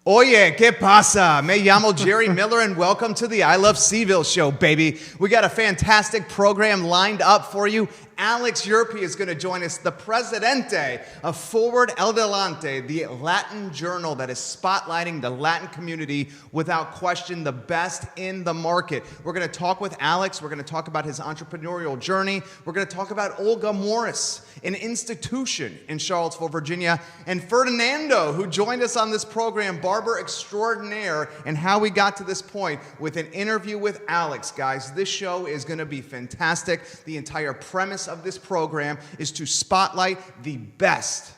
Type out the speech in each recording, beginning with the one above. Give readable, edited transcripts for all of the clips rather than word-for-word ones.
Oye, ¿qué pasa? Me llamo Jerry Miller and welcome to the I Love CVille Show, baby. We got a fantastic program lined up for you. Alex Urpi is going to join us, the Presidente of Forward Adelante, the Latin journal that is spotlighting the Latin community, without question the best in the market. We're going to talk with Alex. We're going to talk about his entrepreneurial journey. We're going to talk about Olga Morris, an institution in Charlottesville, Virginia, and Fernando, who joined us on this program, barber extraordinaire, and how we got to this point with an interview with Alex. Guys, this show is going to be fantastic. The entire premise of this program is to spotlight the best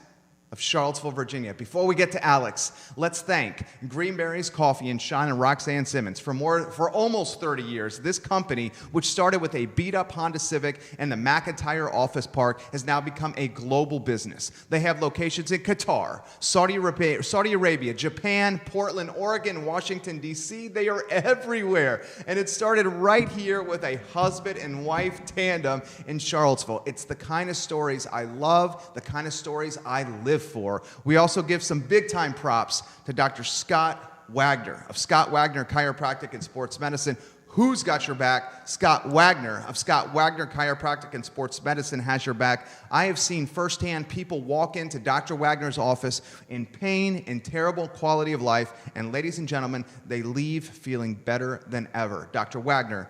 of Charlottesville, Virginia. Before we get to Alex, let's thank Greenberry's Coffee and Shine and Roxanne Simmons. For almost 30 years, this company, which started with a beat-up Honda Civic and the McIntyre Office Park, has now become a global business. They have locations in Qatar, Saudi Arabia, Japan, Portland, Oregon, Washington, D.C. They are everywhere. And it started right here with a husband and wife tandem in Charlottesville. It's the kind of stories I love, the kind of stories I live for. We also give some big-time props to Dr. Scott Wagner of Scott Wagner Chiropractic and Sports Medicine. Who's got your back? Scott Wagner of Scott Wagner Chiropractic and Sports Medicine has your back. I have seen firsthand people walk into Dr. Wagner's office in pain and terrible quality of life, and ladies and gentlemen, they leave feeling better than ever. Dr. Wagner,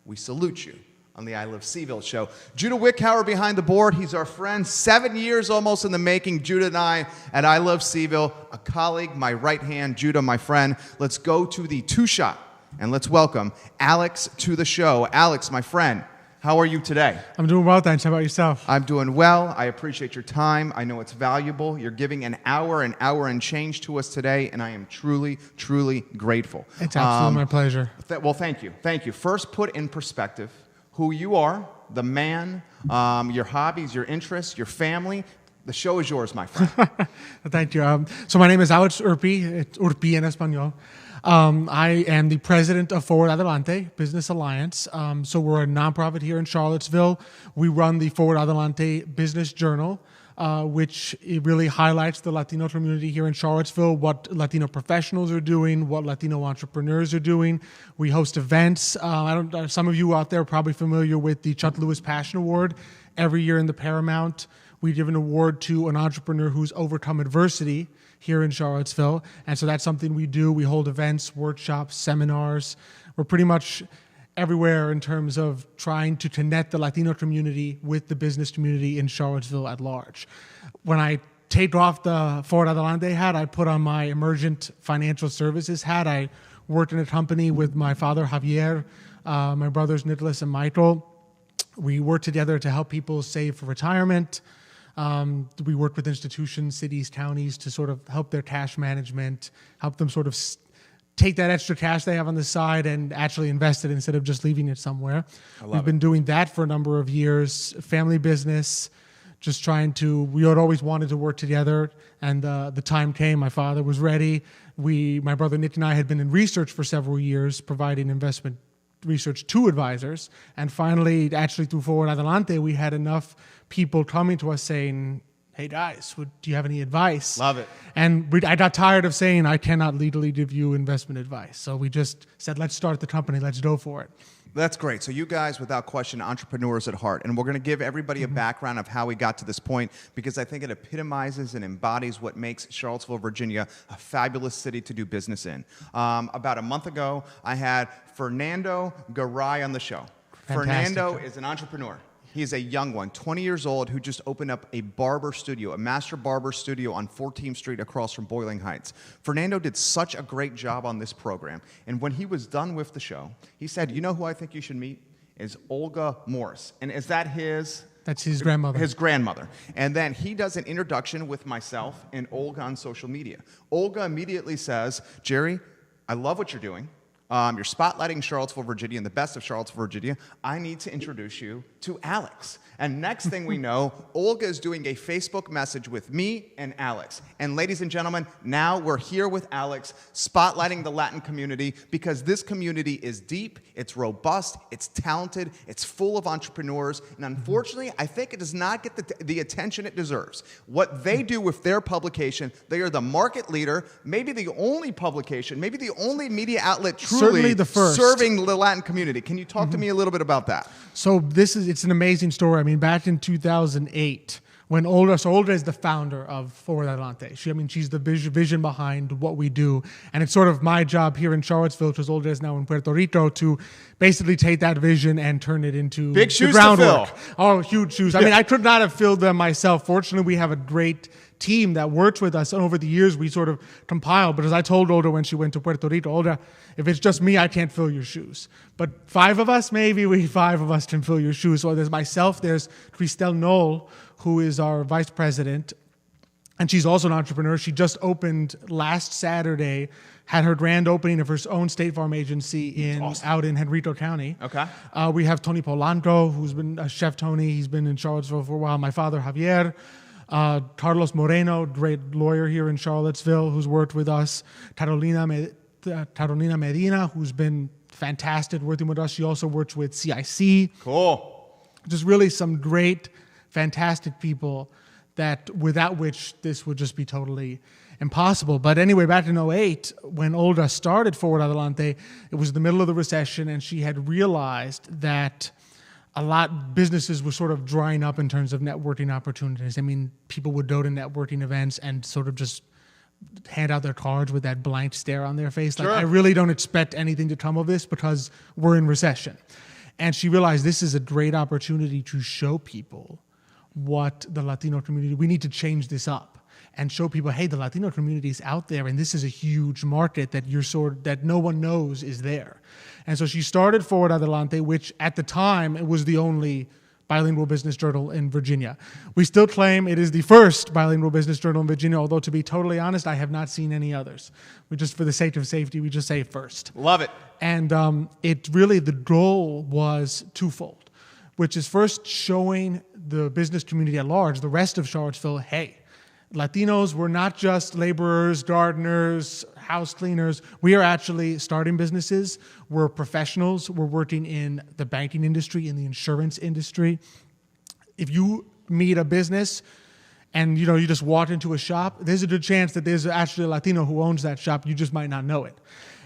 we salute you on the I Love CVille Show. Judah Wickhauer behind the board. He's our friend. 7 years almost in the making. Judah and I at I Love CVille, a colleague, my right hand. Judah, my friend. Let's go to the two-shot and let's welcome Alex to the show. Alex, my friend, how are you today? I'm doing well, thanks. How about yourself? I'm doing well. I appreciate your time. I know it's valuable. You're giving an hour and change to us today, and I am truly, truly grateful. It's absolutely my pleasure. Well, thank you. Thank you. First, put in perspective who you are, the man, your hobbies, your interests, your family. The show is yours, my friend. Thank you. So my name is Alex Urpi. It's Urpi en español. I am the president of Forward Adelante Business Alliance. So we're a nonprofit here in Charlottesville. We run the Forward Adelante Business Journal, which it really highlights the Latino community here in Charlottesville, what Latino professionals are doing, what Latino entrepreneurs are doing. We host events. Some of you out there are probably familiar with the Chuck Lewis Passion Award. Every year in the Paramount, we give an award to an entrepreneur who's overcome adversity here in Charlottesville. And so that's something we do. We hold events, workshops, seminars. We're pretty much everywhere in terms of trying to connect the Latino community with the business community in Charlottesville at large. When I take off the Forward Adelante hat, I put on my emergent financial services hat. I worked in a company with my father, Javier, my brothers, Nicholas and Michael. We worked together to help people save for retirement. We worked with institutions, cities, counties to sort of help their cash management, help them sort of take that extra cash they have on the side and actually invest it instead of just leaving it somewhere. We've been doing that for a number of years. Family business, just we had always wanted to work together, and the time came. My father was ready. My brother Nick and I had been in research for several years, providing investment research to advisors. And finally, actually through Forward Adelante, we had enough people coming to us saying, hey guys, do you have any advice? Love it. And I got tired of saying I cannot legally give you investment advice. So we just said, let's start the company, let's go for it. That's great. So you guys, without question, entrepreneurs at heart. And we're going to give everybody a background of how we got to this point, because I think it epitomizes and embodies what makes Charlottesville, Virginia a fabulous city to do business in. About a month ago, I had Fernando Garay on the show. Fantastic. Fernando is an entrepreneur. He's a young one, 20 years old, who just opened up a barber studio, a master barber studio on 14th Street across from Boiling Heights. Fernando did such a great job on this program. And when he was done with the show, he said, you know who I think you should meet? Is Olga Morris. And is that his? That's his grandmother. His grandmother. And then he does an introduction with myself and Olga on social media. Olga immediately says, Jerry, I love what you're doing. You're spotlighting Charlottesville, Virginia, and the best of Charlottesville, Virginia. I need to introduce you to Alex. And next thing we know, Olga is doing a Facebook message with me and Alex. And ladies and gentlemen, now we're here with Alex, spotlighting the Latin community, because this community is deep, it's robust, it's talented, it's full of entrepreneurs, and unfortunately, I think it does not get the attention it deserves. What they do with their publication, they are the market leader, maybe the only publication, maybe the only media outlet truly the first. Serving the Latin community. Can you talk to me a little bit about that? So it's an amazing story. I mean, back in 2008, when Olga is the founder of Forward Adelante. She's the vision behind what we do. And it's sort of my job here in Charlottesville, because Olga is now in Puerto Rico, to basically take that vision and turn it into big shoes the groundwork. to fill. Oh, huge shoes. I mean, I could not have filled them myself. Fortunately, we have a great team that works with us, and over the years we sort of compiled. But as I told Olga when she went to Puerto Rico, Olga, if it's just me, I can't fill your shoes. But five of us can fill your shoes. So there's myself, there's Christelle Knoll, who is our vice president, and she's also an entrepreneur. She just opened last Saturday, had her grand opening of her own State Farm agency out in Henrico County. Okay. We have Tony Polanco, who's been Chef Tony. He's been in Charlottesville for a while. My father, Javier. Carlos Moreno, great lawyer here in Charlottesville, who's worked with us. Carolina Medina, who's been fantastic working with us. She also works with CIC. Cool. Just really some great, fantastic people that without which this would just be totally impossible. But anyway, back in 2008, when Olga started Forward Adelante, it was the middle of the recession, and she had realized that businesses were sort of drying up in terms of networking opportunities. I mean, people would go to networking events and sort of just hand out their cards with that blank stare on their face. Like, sure. I really don't expect anything to come of this because we're in recession. And she realized this is a great opportunity to show people what the Latino community, we need to change this up and show people, hey, the Latino community is out there, and this is a huge market that that no one knows is there. And so she started Forward Adelante, which at the time it was the only bilingual business journal in Virginia. We still claim it is the first bilingual business journal in Virginia, although to be totally honest, I have not seen any others. We just, for the sake of safety, we just say first. Love it. And the goal was twofold, which is first showing the business community at large, the rest of Charlottesville, hey, Latinos, we're not just laborers, gardeners, house cleaners. We are actually starting businesses. We're professionals. We're working in the banking industry, in the insurance industry. If you meet a business and you just walk into a shop, there's a good chance that there's actually a Latino who owns that shop. You just might not know it.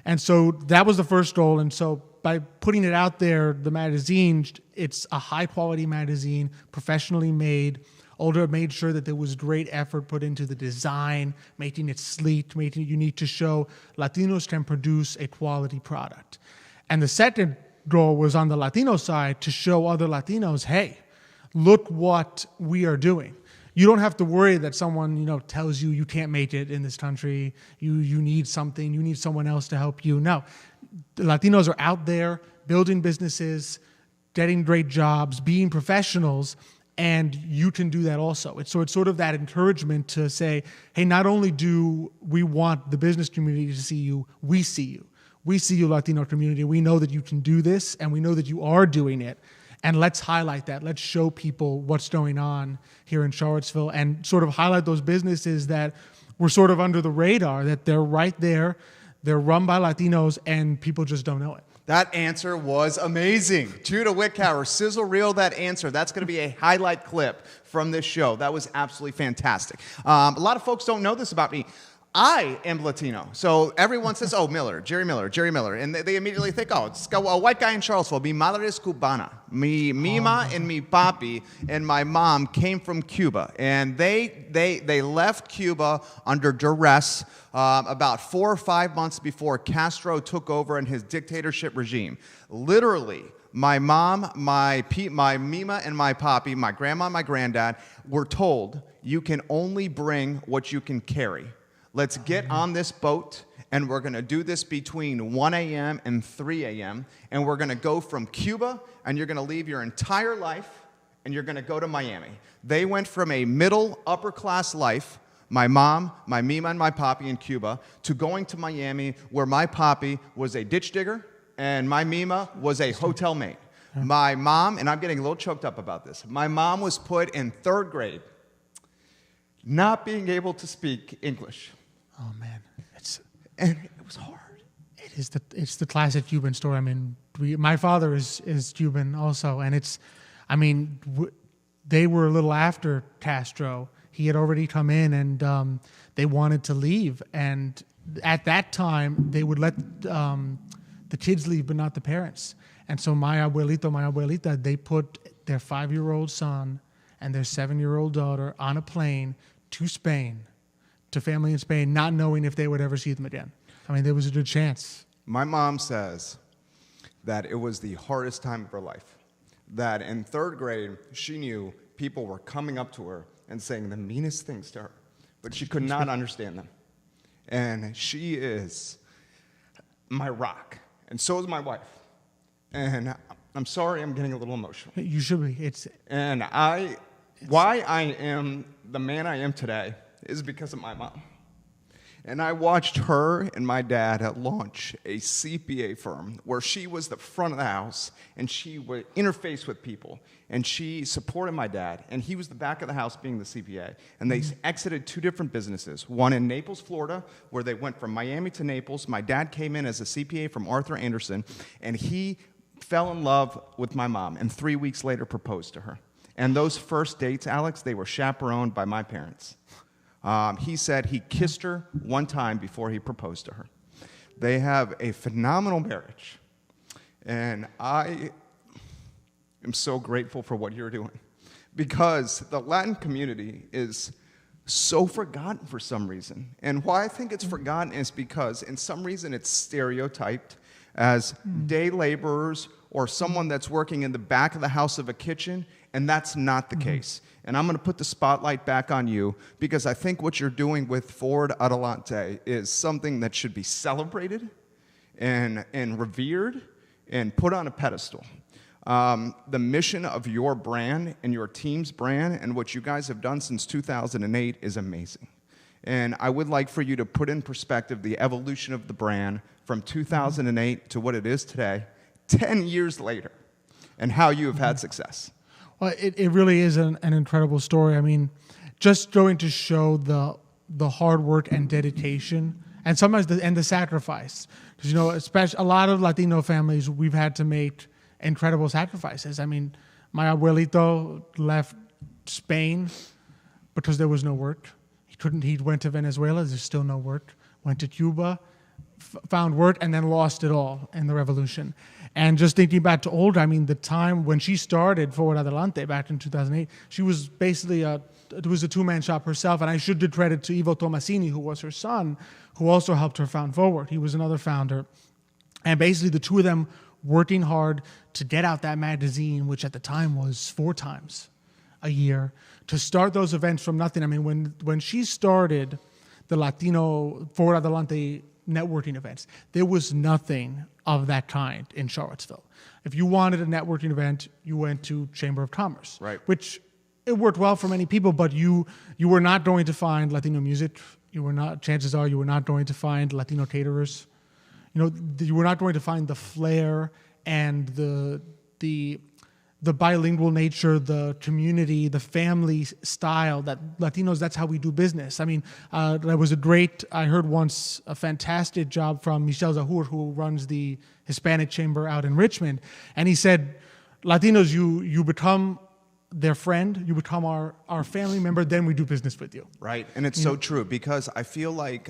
And so that was the first goal. And so by putting it out there, the magazine, it's a high-quality magazine, professionally made. Olga made sure that there was great effort put into the design, making it sleek, making it unique to show Latinos can produce a quality product. And the second goal was on the Latino side to show other Latinos, hey, look what we are doing. You don't have to worry that someone, tells you you can't make it in this country. You need something. You need someone else to help you. No, the Latinos are out there building businesses, getting great jobs, being professionals, and you can do that also. It's sort of that encouragement to say, hey, not only do we want the business community to see you, we see you. We see you, Latino community. We know that you can do this, and we know that you are doing it. And let's highlight that. Let's show people what's going on here in Charlottesville and sort of highlight those businesses that were sort of under the radar, that they're right there, they're run by Latinos, and people just don't know it. That answer was amazing. Judah Wickhauer, sizzle reel that answer. That's going to be a highlight clip from this show. That was absolutely fantastic. A lot of folks don't know this about me. I am Latino. So everyone says, oh, Jerry Miller. And they immediately think, oh, it's a white guy in Charlottesville. Mi madre es cubana. Mi mima and mi papi and my mom came from Cuba. And they left Cuba under duress about 4 or 5 months before Castro took over in his dictatorship regime. Literally, my mom, my mima, and my papi, my grandma and my granddad were told, you can only bring what you can carry. Let's get on this boat, and we're going to do this between 1 a.m. and 3 a.m., and we're going to go from Cuba, and you're going to leave your entire life, and you're going to go to Miami. They went from a middle, upper-class life. my mom, my mima, and my papi in Cuba to going to Miami, where my papi was a ditch digger and my mima was a hotel maid. My mom, and I'm getting a little choked up about this, my mom was put in 3rd grade not being able to speak English. Oh, man. And it was hard. It's the classic Cuban story. I mean, my father is Cuban also, and they were a little after Castro. He had already come in, and they wanted to leave. And at that time, they would let the kids leave, but not the parents. And so my abuelita, they put their 5-year-old son and their 7-year-old daughter on a plane to Spain, to family in Spain, not knowing if they would ever see them again. I mean, there was a good chance. My mom says that it was the hardest time of her life. That in 3rd grade, she knew people were coming up to her and saying the meanest things to her, but she could not understand them. And she is my rock, and so is my wife. And I'm sorry I'm getting a little emotional. You should be. Why I am the man I am today is because of my mom. And I watched her and my dad launch a CPA firm where she was the front of the house and she would interface with people. And she supported my dad, and he was the back of the house being the CPA. And they exited 2 different businesses, one in Naples, Florida, where they went from Miami to Naples. My dad came in as a CPA from Arthur Andersen, and he fell in love with my mom, and 3 weeks later proposed to her. And those first dates, Alex, they were chaperoned by my parents. He said he kissed her one time before he proposed to her. They have a phenomenal marriage, and I am so grateful for what you're doing, because the Latin community is so forgotten for some reason. And why I think it's forgotten is because in some reason it's stereotyped as day laborers or someone that's working in the back of the house of a kitchen, and that's not the case. And I'm going to put the spotlight back on you, because I think what you're doing with Forward Adelante is something that should be celebrated and revered and put on a pedestal. The mission of your brand and your team's brand and what you guys have done since 2008 is amazing. And I would like for you to put in perspective the evolution of the brand from 2008 to what it is today, 10 years later, and how you have had success. Well, it really is an incredible story. I mean, just going to show the hard work and dedication, and sometimes the sacrifice. Because, especially a lot of Latino families, we've had to make incredible sacrifices. I mean, my abuelito left Spain because there was no work. He went to Venezuela, there's still no work. Went to Cuba, found work, and then lost it all in the revolution. And just thinking back to older, I mean, the time when she started Forward Adelante back in 2008, she was basically it was a 2-man shop herself. And I should give credit to Ivo Tomasini, who was her son, who also helped her found Forward. He was another founder. And basically the 2 of them working hard to get out that magazine, which at the time was 4 times a year, to start those events from nothing. I mean, when she started the Latino Forward Adelante networking events, there was nothing of that kind in Charlottesville. If you wanted a networking event, you went to Chamber of Commerce, right? Which it worked well for many people, but you were not going to find Latino music. Chances are you were not going to find Latino caterers. You were not going to find the flair and the bilingual nature, the community, the family style that Latinos, that's how we do business. I mean, there was I heard once a fantastic job from Michel Zahur, who runs the Hispanic Chamber out in Richmond. And he said, Latinos, you become their friend, you become our family member, then we do business with you. Right, and it's so true, because I feel like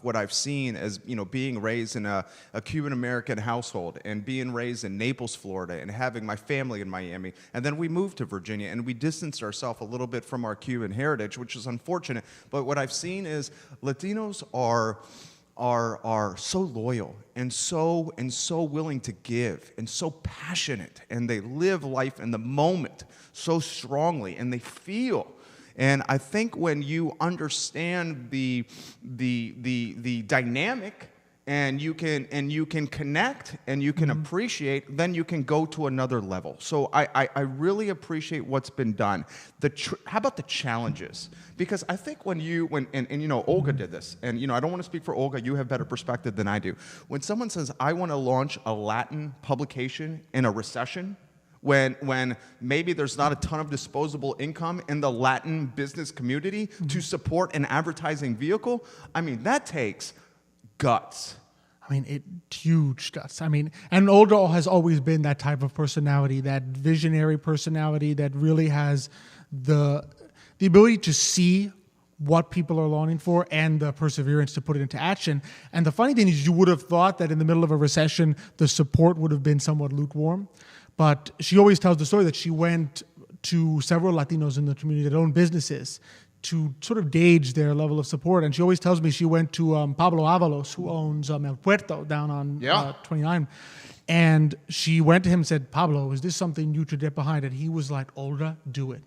what I've seen as, being raised in a Cuban-American household and being raised in Naples, Florida, and having my family in Miami, and then we moved to Virginia, and we distanced ourselves a little bit from our Cuban heritage, which is unfortunate, but what I've seen is Latinos are so loyal and so willing to give and so passionate, and they live life in the moment so strongly, and they feel. And I think when you understand the dynamic and you can connect and you can appreciate, then you can go to another level. So I really appreciate what's been done. How about the challenges? Because I think when Olga did this, and I don't want to speak for Olga, you have better perspective than I do. When someone says, I want to launch a Latin publication in a recession, when maybe there's not a ton of disposable income in the Latin business community to support an advertising vehicle, I mean, that takes guts. I mean, huge guts. I mean, and Olga has always been that type of personality, that visionary personality that really has the ability to see what people are longing for and the perseverance to put it into action. And the funny thing is, you would have thought that in the middle of a recession, the support would have been somewhat lukewarm. But she always tells the story that she went to several Latinos in the community that own businesses to sort of gauge their level of support. And she always tells me she went to Pablo Avalos, who owns El Puerto down on 29. And she went to him and said, Pablo, is this something you should get behind? And he was like, Olga, do it.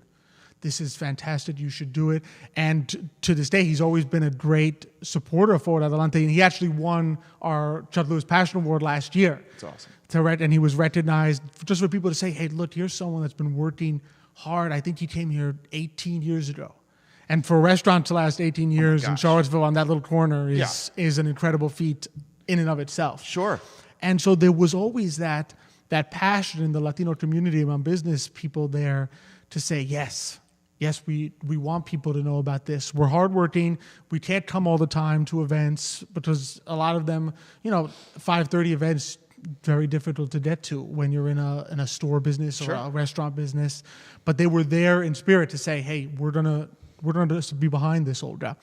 This is fantastic. You should do it. And to this day, he's always been a great supporter of Forward Adelante. And he actually won our Chuck Lewis Passion Award last year. That's awesome. And he was recognized just for people to say, hey, look, here's someone that's been working hard. I think he came here 18 years ago. And for a restaurant to last 18 years in Charlottesville on that little corner is an incredible feat in and of itself. Sure. And so there was always that passion in the Latino community among business people there to say, yes, we want people to know about this. We're hardworking. We can't come all the time to events because a lot of them, 5:30 events, very difficult to get to when you're in a store business or a restaurant business. But they were there in spirit to say, hey, we're gonna be behind this, Olga.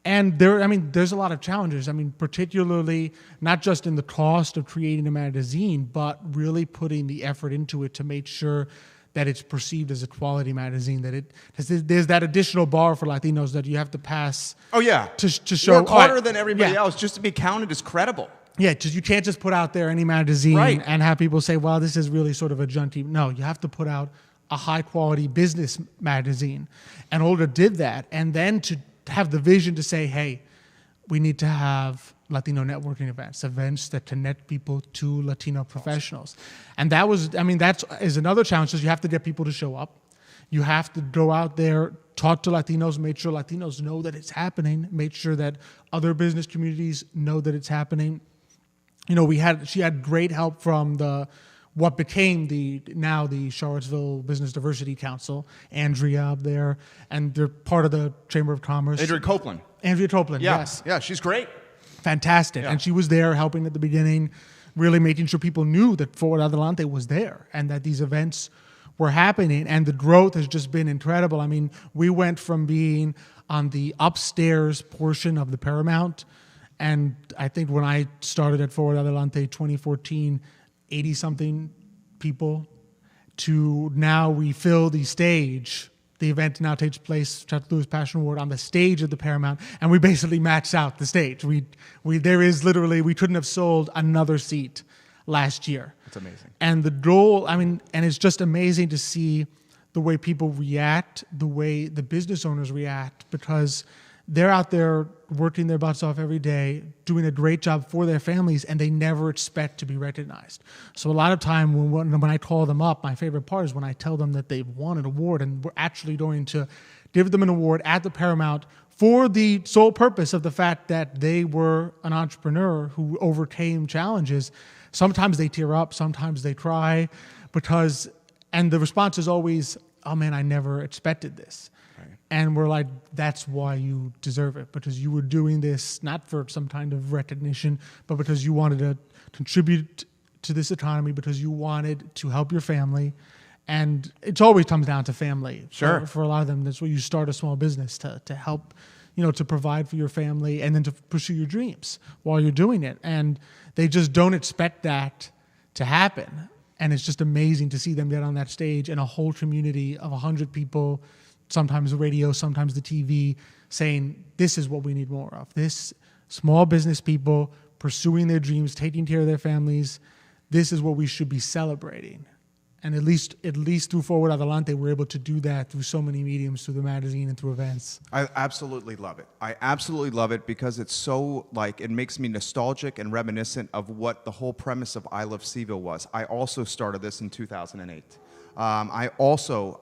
And there's a lot of challenges. I mean, particularly not just in the cost of creating a magazine, but really putting the effort into it to make sure that it's perceived as a quality magazine, that there's that additional bar for Latinos that you have to pass. Oh, yeah. To show. Work harder than everybody else just to be counted as credible. Yeah, because you can't just put out there any magazine and have people say, well, this is really sort of a junkie. No, you have to put out a high-quality business magazine. And Olga did that. And then to have the vision to say, hey, we need to have Latino networking events that connect people to Latino professionals. And that is another challenge, is you have to get people to show up. You have to go out there, talk to Latinos, make sure Latinos know that it's happening, make sure that other business communities know that it's happening. She had great help from what became the Charlottesville Business Diversity Council, Andrea up there, and they're part of the Chamber of Commerce. Andrea Copeland, yes. Yeah, she's great. Fantastic. Yeah. And she was there helping at the beginning, really making sure people knew that Forward Adelante was there and that these events were happening. And the growth has just been incredible. I mean, we went from being on the upstairs portion of the Paramount, and I think when I started at Forward Adelante 2014, 80-something people, to now we fill the stage. The event now takes place, Chuck Lewis Passion Award, on the stage of the Paramount, and we basically maxed out the stage. We couldn't have sold another seat last year. That's amazing. And the goal, and it's just amazing to see the way people react, the way the business owners react, because they're out there working their butts off every day, doing a great job for their families, and they never expect to be recognized. So a lot of time when I call them up, my favorite part is when I tell them that they've won an award, and we're actually going to give them an award at the Paramount for the sole purpose of the fact that they were an entrepreneur who overcame challenges. Sometimes they tear up, sometimes they cry, and the response is always, oh man, I never expected this. And we're like, that's why you deserve it, because you were doing this not for some kind of recognition, but because you wanted to contribute to this economy, because you wanted to help your family. And it always comes down to family. Sure. For a lot of them, that's where you start a small business to help, to provide for your family and then to pursue your dreams while you're doing it. And they just don't expect that to happen. And it's just amazing to see them get on that stage and a whole community of 100 people, sometimes the radio, sometimes the TV, saying, this is what we need more of. This small business people pursuing their dreams, taking care of their families, this is what we should be celebrating. And at least through Forward Adelante, we're able to do that through so many mediums, through the magazine and through events. I absolutely love it. I absolutely love it because it's so, like, it makes me nostalgic and reminiscent of what the whole premise of I Love CVille was. I also started this in 2008. I also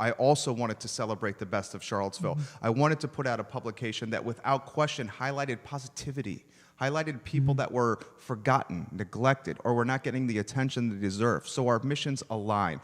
wanted to celebrate the best of Charlottesville. I wanted to put out a publication that, without question, highlighted positivity, highlighted people that were forgotten, neglected, or were not getting the attention they deserve. So our missions align.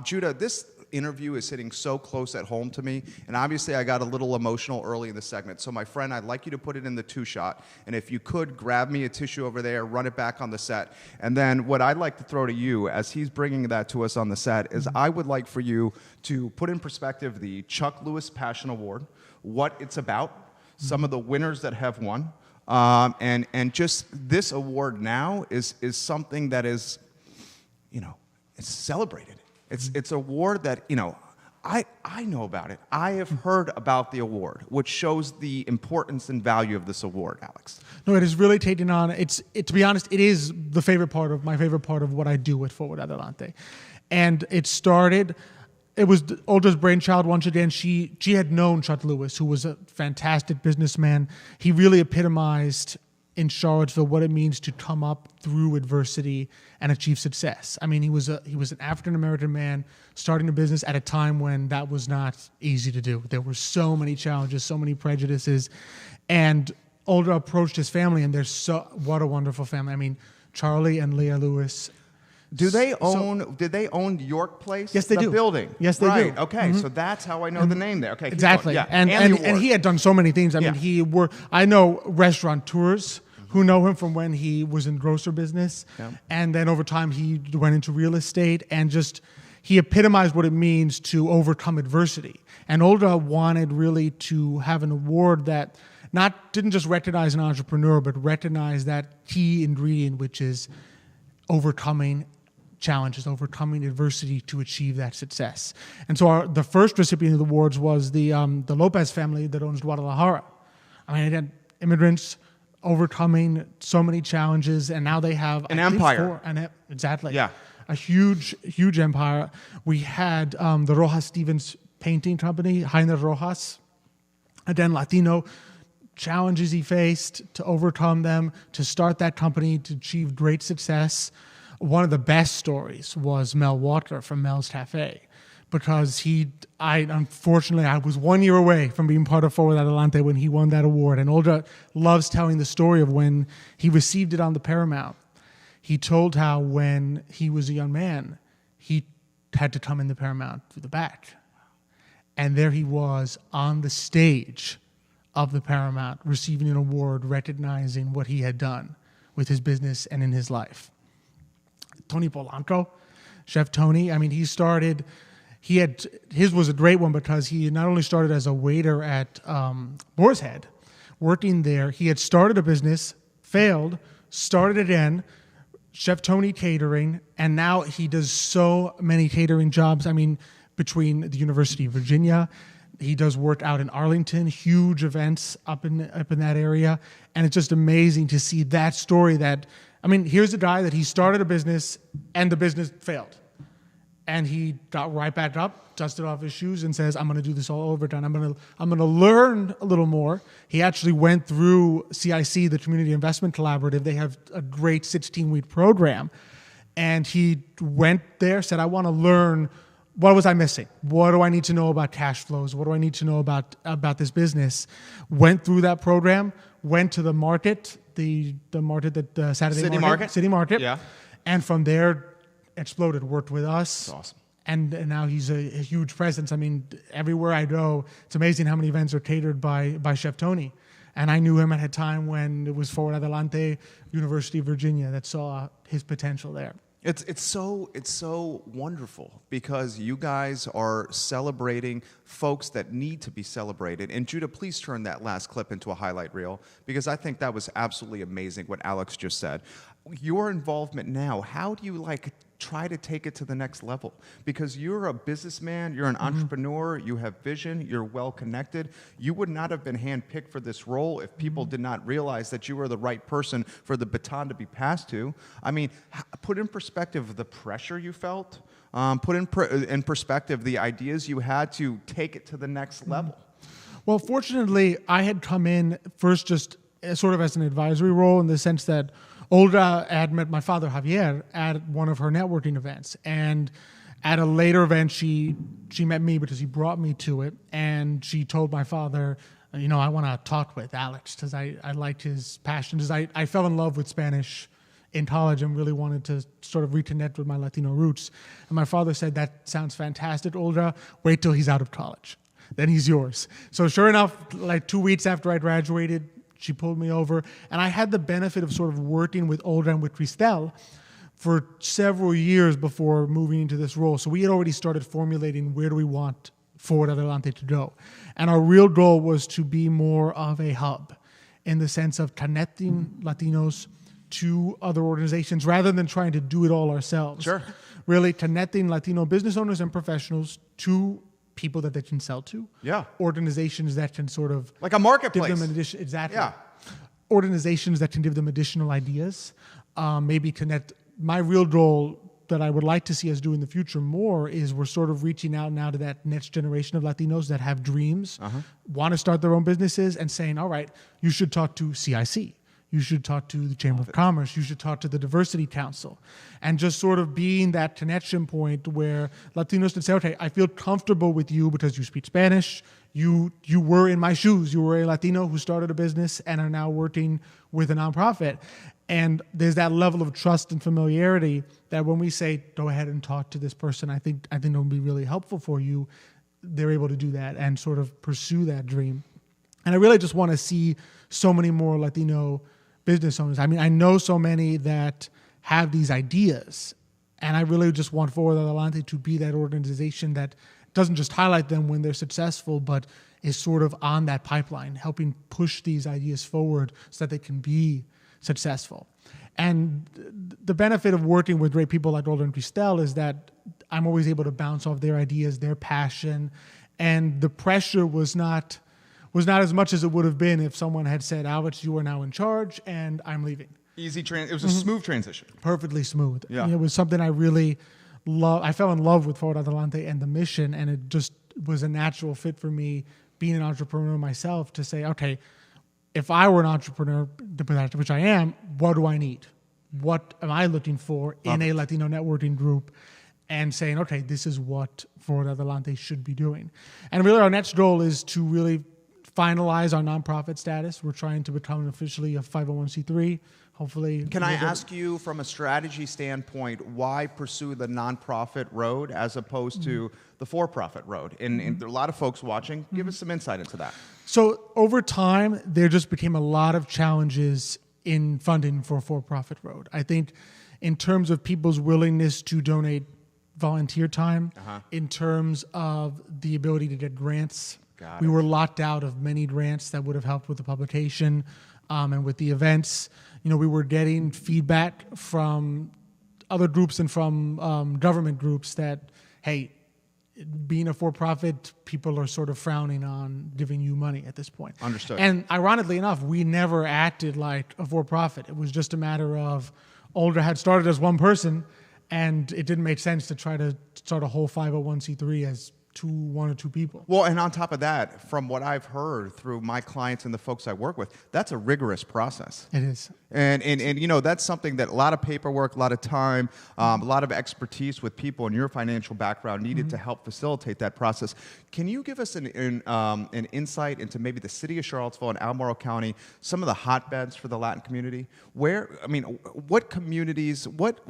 Judah, this interview is hitting so close at home to me, and obviously I got a little emotional early in the segment. So my friend, I'd like you to put it in the 2-shot, and if you could, grab me a tissue over there, run it back on the set. And then what I'd like to throw to you, as he's bringing that to us on the set, is I would like for you to put in perspective the Chuck Lewis Passion Award, what it's about, some of the winners that have won, and just this award now is something that is, it's celebrated. It's an award that, I know about it. I have heard about the award, which shows the importance and value of this award, Alex. No, it is really taken on. To be honest, it is my favorite part of what I do at Forward Adelante. And it started, it was Oldra's brainchild once again. She had known Chuck Lewis, who was a fantastic businessman. He really epitomized in Charlottesville what it means to come up through adversity and achieve success. I mean, he was an African-American man starting a business at a time when that was not easy to do. There were so many challenges, so many prejudices, and Oldra approached his family, and what a wonderful family. I mean, Charlie and Leah Lewis. Did they own York Place? Yes, they do. The building. Yes, they do. Okay, so that's how I know the name there. Okay, exactly. Yeah, and he had done so many things. I mean, I know restaurateurs who know him from when he was in grocer business, and then over time he went into real estate, and he epitomized what it means to overcome adversity. And Olga wanted really to have an award that didn't just recognize an entrepreneur, but recognize that key ingredient, which is overcoming challenges, overcoming adversity to achieve that success. And so the first recipient of the awards was the Lopez family that owns Guadalajara. I mean, again, immigrants overcoming so many challenges, and now they have an empire. Exactly. Yeah. A huge empire. We had the Rojas Stevens painting company, Jaime Rojas, again, Latino, challenges he faced to overcome them, to start that company, to achieve great success. One of the best stories was Mel Walker from Mel's Cafe, because unfortunately, I was 1 year away from being part of Forward Adelante when he won that award. And Olga loves telling the story of when he received it on the Paramount. He told how when he was a young man, he had to come in the Paramount through the back. And there he was on the stage of the Paramount receiving an award recognizing what he had done with his business and in his life. Tony Polanco, Chef Tony, I mean, his was a great one because he not only started as a waiter at Boar's Head, working there, he had started a business, failed, started again, Chef Tony Catering, and now he does so many catering jobs. I mean, between the University of Virginia, he does work out in Arlington, huge events up in that area, and it's just amazing to see that story. Here's a guy that he started a business and the business failed. And he got right back up, dusted off his shoes, and says, I'm going to do this all over again. I'm going to learn a little more. He actually went through CIC, the Community Investment Collaborative. They have a great 16-week program. And he went there, said, I want to learn, what was I missing? What do I need to know about cash flows? What do I need to know about this business? Went through that program, went to the market, the market that Saturday City Market. Yeah. And from there, exploded, worked with us. That's awesome. And now he's a huge presence. I mean, everywhere I go, it's amazing how many events are catered by Chef Tony. And I knew him at a time when it was Forward Adelante, University of Virginia, that saw his potential there. It's so wonderful because you guys are celebrating folks that need to be celebrated. And Judah, please turn that last clip into a highlight reel, because I think that was absolutely amazing what Alex just said. Your involvement now, how do you try to take it to the next level, because you're a businessman, you're an entrepreneur, you have vision, you're well connected. You would not have been handpicked for this role if people did not realize that you were the right person for the baton to be passed to. I mean, put in perspective the pressure you felt, put in perspective the ideas you had to take it to the next level. Well, fortunately, I had come in first just sort of as an advisory role, in the sense that Olga had met my father, Javier, at one of her networking events. And at a later event, she met me because he brought me to it. And she told my father, you know, I want to talk with Alex because I liked his passion. Because I fell in love with Spanish in college and really wanted to sort of reconnect with my Latino roots. And my father said, that sounds fantastic, Olga. Wait till he's out of college. Then he's yours. So sure enough, like 2 weeks after I graduated, she pulled me over, and I had the benefit of sort of working with Olga and with Cristel for several years before moving into this role. So we had already started formulating where do we want Forward Adelante to go. And our real goal was to be more of a hub in the sense of connecting Latinos to other organizations rather than trying to do it all ourselves. Sure. Really connecting Latino business owners and professionals to people that they can sell to. Yeah. Organizations that can sort of Like a marketplace. give them an addition. Exactly. Yeah. Organizations that can give them additional ideas. Maybe connect. My real goal that I would like to see us do in the future more is we're sort of reaching out now to that next generation of Latinos that have dreams, want to start their own businesses, and saying, all right, you should talk to CIC. You should talk to the Chamber of Commerce. You should talk to the Diversity Council. And just sort of being that connection point where Latinos can say, okay, I feel comfortable with you because you speak Spanish. You were in my shoes. You were a Latino who started a business and are now working with a nonprofit. And there's that level of trust and familiarity that when we say, go ahead and talk to this person, I think it will be really helpful for you. They're able to do that and sort of pursue that dream. And I really just want to see so many more Latino business owners. I mean, I know so many that have these ideas, and I really just want Forward Adelante to be that organization that doesn't just highlight them when they're successful, but is sort of on that pipeline, helping push these ideas forward so that they can be successful. And the benefit of working with great people like Olga and Cristel is that I'm always able to bounce off their ideas, their passion, and the pressure was not as much as it would have been if someone had said, Alex, you are now in charge and I'm leaving. It was a smooth transition. Perfectly smooth. Yeah. And it was something I really love. I fell in love with Forward Adelante and the mission, and it just was a natural fit for me, being an entrepreneur myself, to say, okay, if I were an entrepreneur, which I am, what do I need? What am I looking for in a Latino networking group? And saying, okay, this is what Forward Adelante should be doing. And really our next goal is to really finalize our nonprofit status. We're trying to become officially a 501c3. Hopefully. Can I ask you, from a strategy standpoint, why pursue the nonprofit road as opposed to the for-profit road? And there are a lot of folks watching. Give us some insight into that. So over time, there just became a lot of challenges in funding for a for-profit road. I think in terms of people's willingness to donate volunteer time, in terms of the ability to get grants, we were locked out of many grants that would have helped with the publication and with the events. You know, we were getting feedback from other groups and from government groups that, hey, being a for-profit, people are sort of frowning on giving you money at this point. Understood. And ironically enough, we never acted like a for-profit. It was just a matter of Olga had started as one person, and it didn't make sense to try to start a whole 501c3 as one or two people. Well, and on top of that, from what I've heard through my clients and the folks I work with, that's a rigorous process. It is. And you know, that's something that a lot of paperwork, a lot of time, a lot of expertise with people in your financial background needed to help facilitate that process. Can you give us an insight into maybe the city of Charlottesville and Albemarle County, some of the hotbeds for the Latin community? What communities, what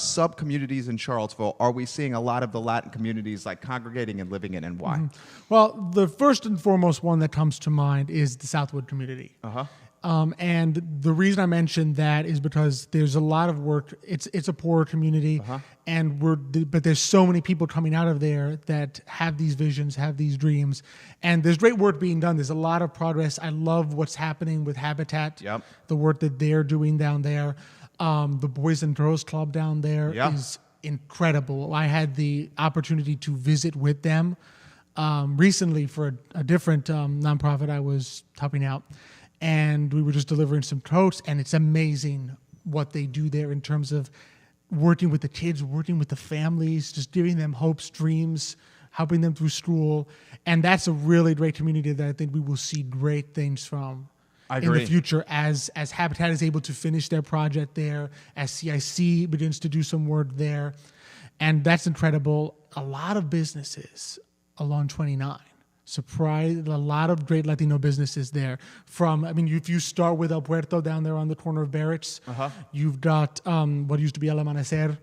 sub-communities in Charlottesville are we seeing a lot of the Latin communities like congregating and living in, and why? Well, the first and foremost one that comes to mind is the Southwood community. And the reason I mentioned that is because there's a lot of work. It's a poor community, but there's so many people coming out of there that have these visions, have these dreams, and there's great work being done. There's a lot of progress. I love what's happening with Habitat, the work that they're doing down there. The Boys and Girls Club down there incredible. I had the opportunity to visit with them recently for a different nonprofit I was helping out, and we were just delivering some totes, and it's amazing what they do there in terms of working with the kids, working with the families, just giving them hopes, dreams, helping them through school. And that's a really great community that I think we will see great things from in the future as Habitat is able to finish their project there, as CIC begins to do some work there. And that's incredible. A lot of businesses along 29. Surprised, a lot of great Latino businesses there. If you start with El Puerto down there on the corner of Barracks, you've got what used to be El Amanecer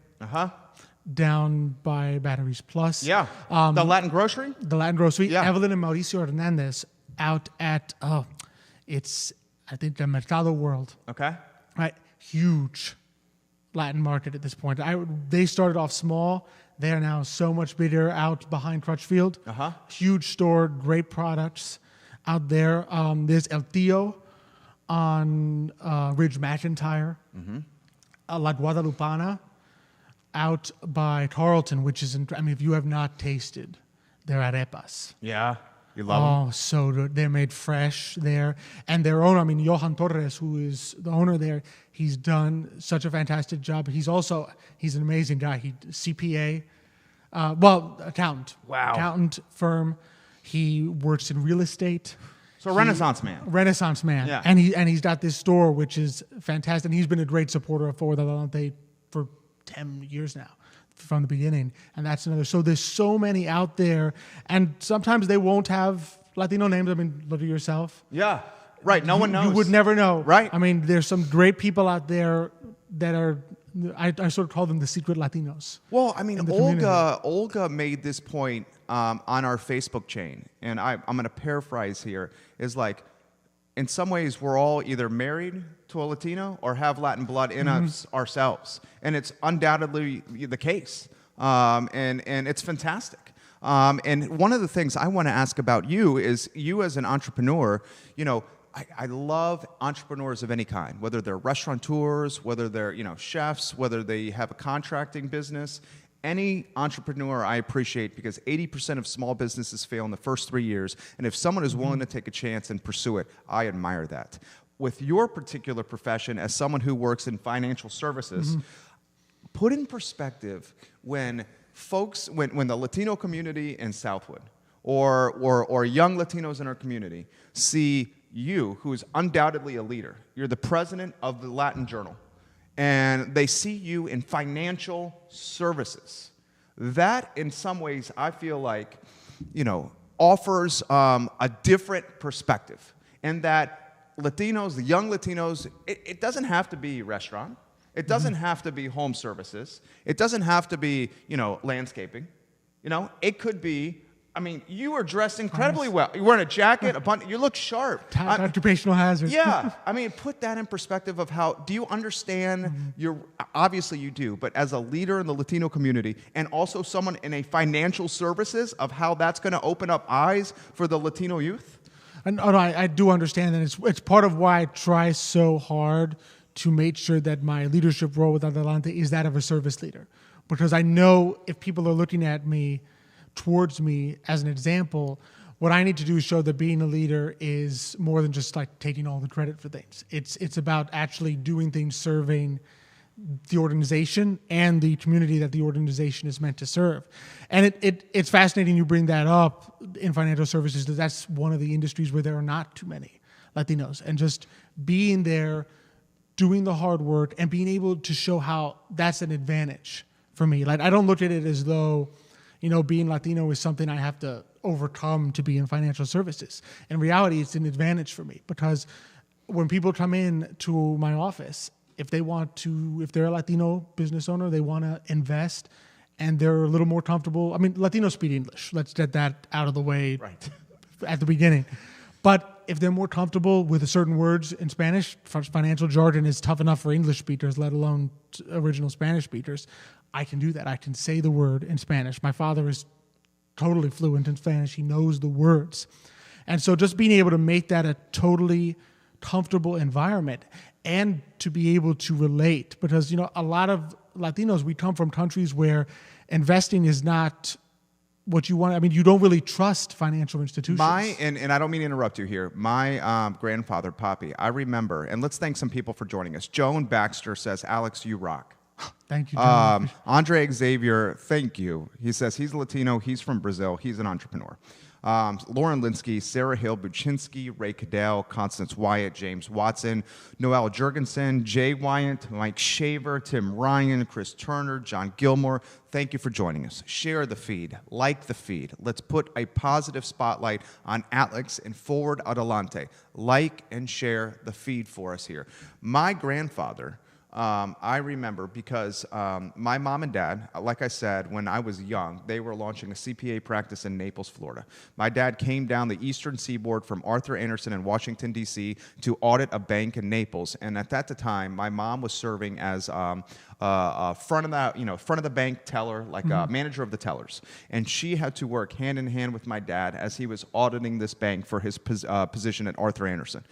down by Batteries Plus. Yeah, the Latin Grocery? The Latin Grocery. Yeah. Evelyn and Mauricio Hernandez out at, I think the Mercado World. Okay. Right, huge Latin market at this point. They started off small. They are now so much bigger out behind Crutchfield. Huge store, great products out there. There's El Tío on Ridge McIntyre. La Guadalupana out by Carlton, which is, if you have not tasted their arepas. Yeah, you love them. Oh, so good. They're made fresh there. And their owner, Johan Torres, who is the owner there, he's done such a fantastic job. He's an amazing guy. He CPA, accountant. Wow. Accountant firm. He works in real estate. So a Renaissance man. Renaissance man. Yeah. And he's got this store, which is fantastic. And he's been a great supporter of Forward Adelante for 10 years now, from the beginning. And that's another. So there's so many out there. And sometimes they won't have Latino names. Look at yourself. Yeah. Right. No one knows. You would never know. Right. There's some great people out there that are, I sort of call them the secret Latinos. Well, Olga made this point on our Facebook chain, and I'm going to paraphrase here, is like, in some ways, we're all either married to a Latino or have Latin blood in us ourselves. And it's undoubtedly the case. And it's fantastic. And one of the things I want to ask about you is, you as an entrepreneur, I love entrepreneurs of any kind, whether they're restaurateurs, whether they're chefs, whether they have a contracting business. Any entrepreneur I appreciate, because 80% of small businesses fail in the first 3 years. And if someone is willing to take a chance and pursue it, I admire that. With your particular profession, as someone who works in financial services, put in perspective when the Latino community in Southwood or young Latinos in our community see you, who is undoubtedly a leader. You're the president of the Latin Journal. And they see you in financial services. That, in some ways, I feel like, offers a different perspective. And that Latinos, the young Latinos, it doesn't have to be restaurant. It doesn't have to be home services. It doesn't have to be, landscaping. It could be, you are dressed incredibly well. You're wearing a jacket, you look sharp. Occupational hazard. Yeah. Put that in perspective of how, do you understand obviously you do, but as a leader in the Latino community and also someone in a financial services, of how that's going to open up eyes for the Latino youth? And I do understand that. It's part of why I try so hard to make sure that my leadership role with Adelante is that of a service leader. Because I know if people are looking at me, towards me as an example, what I need to do is show that being a leader is more than just like taking all the credit for things. It's about actually doing things, serving the organization and the community that the organization is meant to serve. And it's fascinating you bring that up in financial services, because that's one of the industries where there are not too many Latinos. And just being there, doing the hard work, and being able to show how that's an advantage for me. Like, I don't look at it as though, being Latino is something I have to overcome to be in financial services. In reality, it's an advantage for me, because when people come in to my office, if they're a Latino business owner, they want to invest and they're a little more comfortable. Latinos speak English. Let's get that out of the way at the beginning. But if they're more comfortable with certain words in Spanish, financial jargon is tough enough for English speakers, let alone original Spanish speakers. I can do that. I can say the word in Spanish. My father is totally fluent in Spanish. He knows the words. And so just being able to make that a totally comfortable environment, and to be able to relate, because, a lot of Latinos, we come from countries where investing is not what you want. I mean, you don't really trust financial institutions. And I don't mean to interrupt you here. My grandfather, Poppy, I remember, and let's thank some people for joining us. Joan Baxter says, Alex, you rock. Thank you, John. Andre Xavier, thank you. He says he's Latino, he's from Brazil, he's an entrepreneur. Lauren Linsky, Sarah Hill Buczynski, Ray Cadell, Constance Wyatt, James Watson, Noel Jurgensen, Jay Wyant, Mike Shaver, Tim Ryan, Chris Turner, John Gilmore. Thank you for joining us. Share the feed, like the feed. Let's put a positive spotlight on Alex and Forward Adelante. Like and share the feed for us here. My grandfather, I remember because my mom and dad, like I said, when I was young, they were launching a CPA practice in Naples, Florida. My dad came down the eastern seaboard from Arthur Anderson in Washington, D.C. to audit a bank in Naples. And at that time, my mom was serving as front of the bank teller, like manager of the tellers. And she had to work hand in hand with my dad as he was auditing this bank for his position at Arthur Anderson.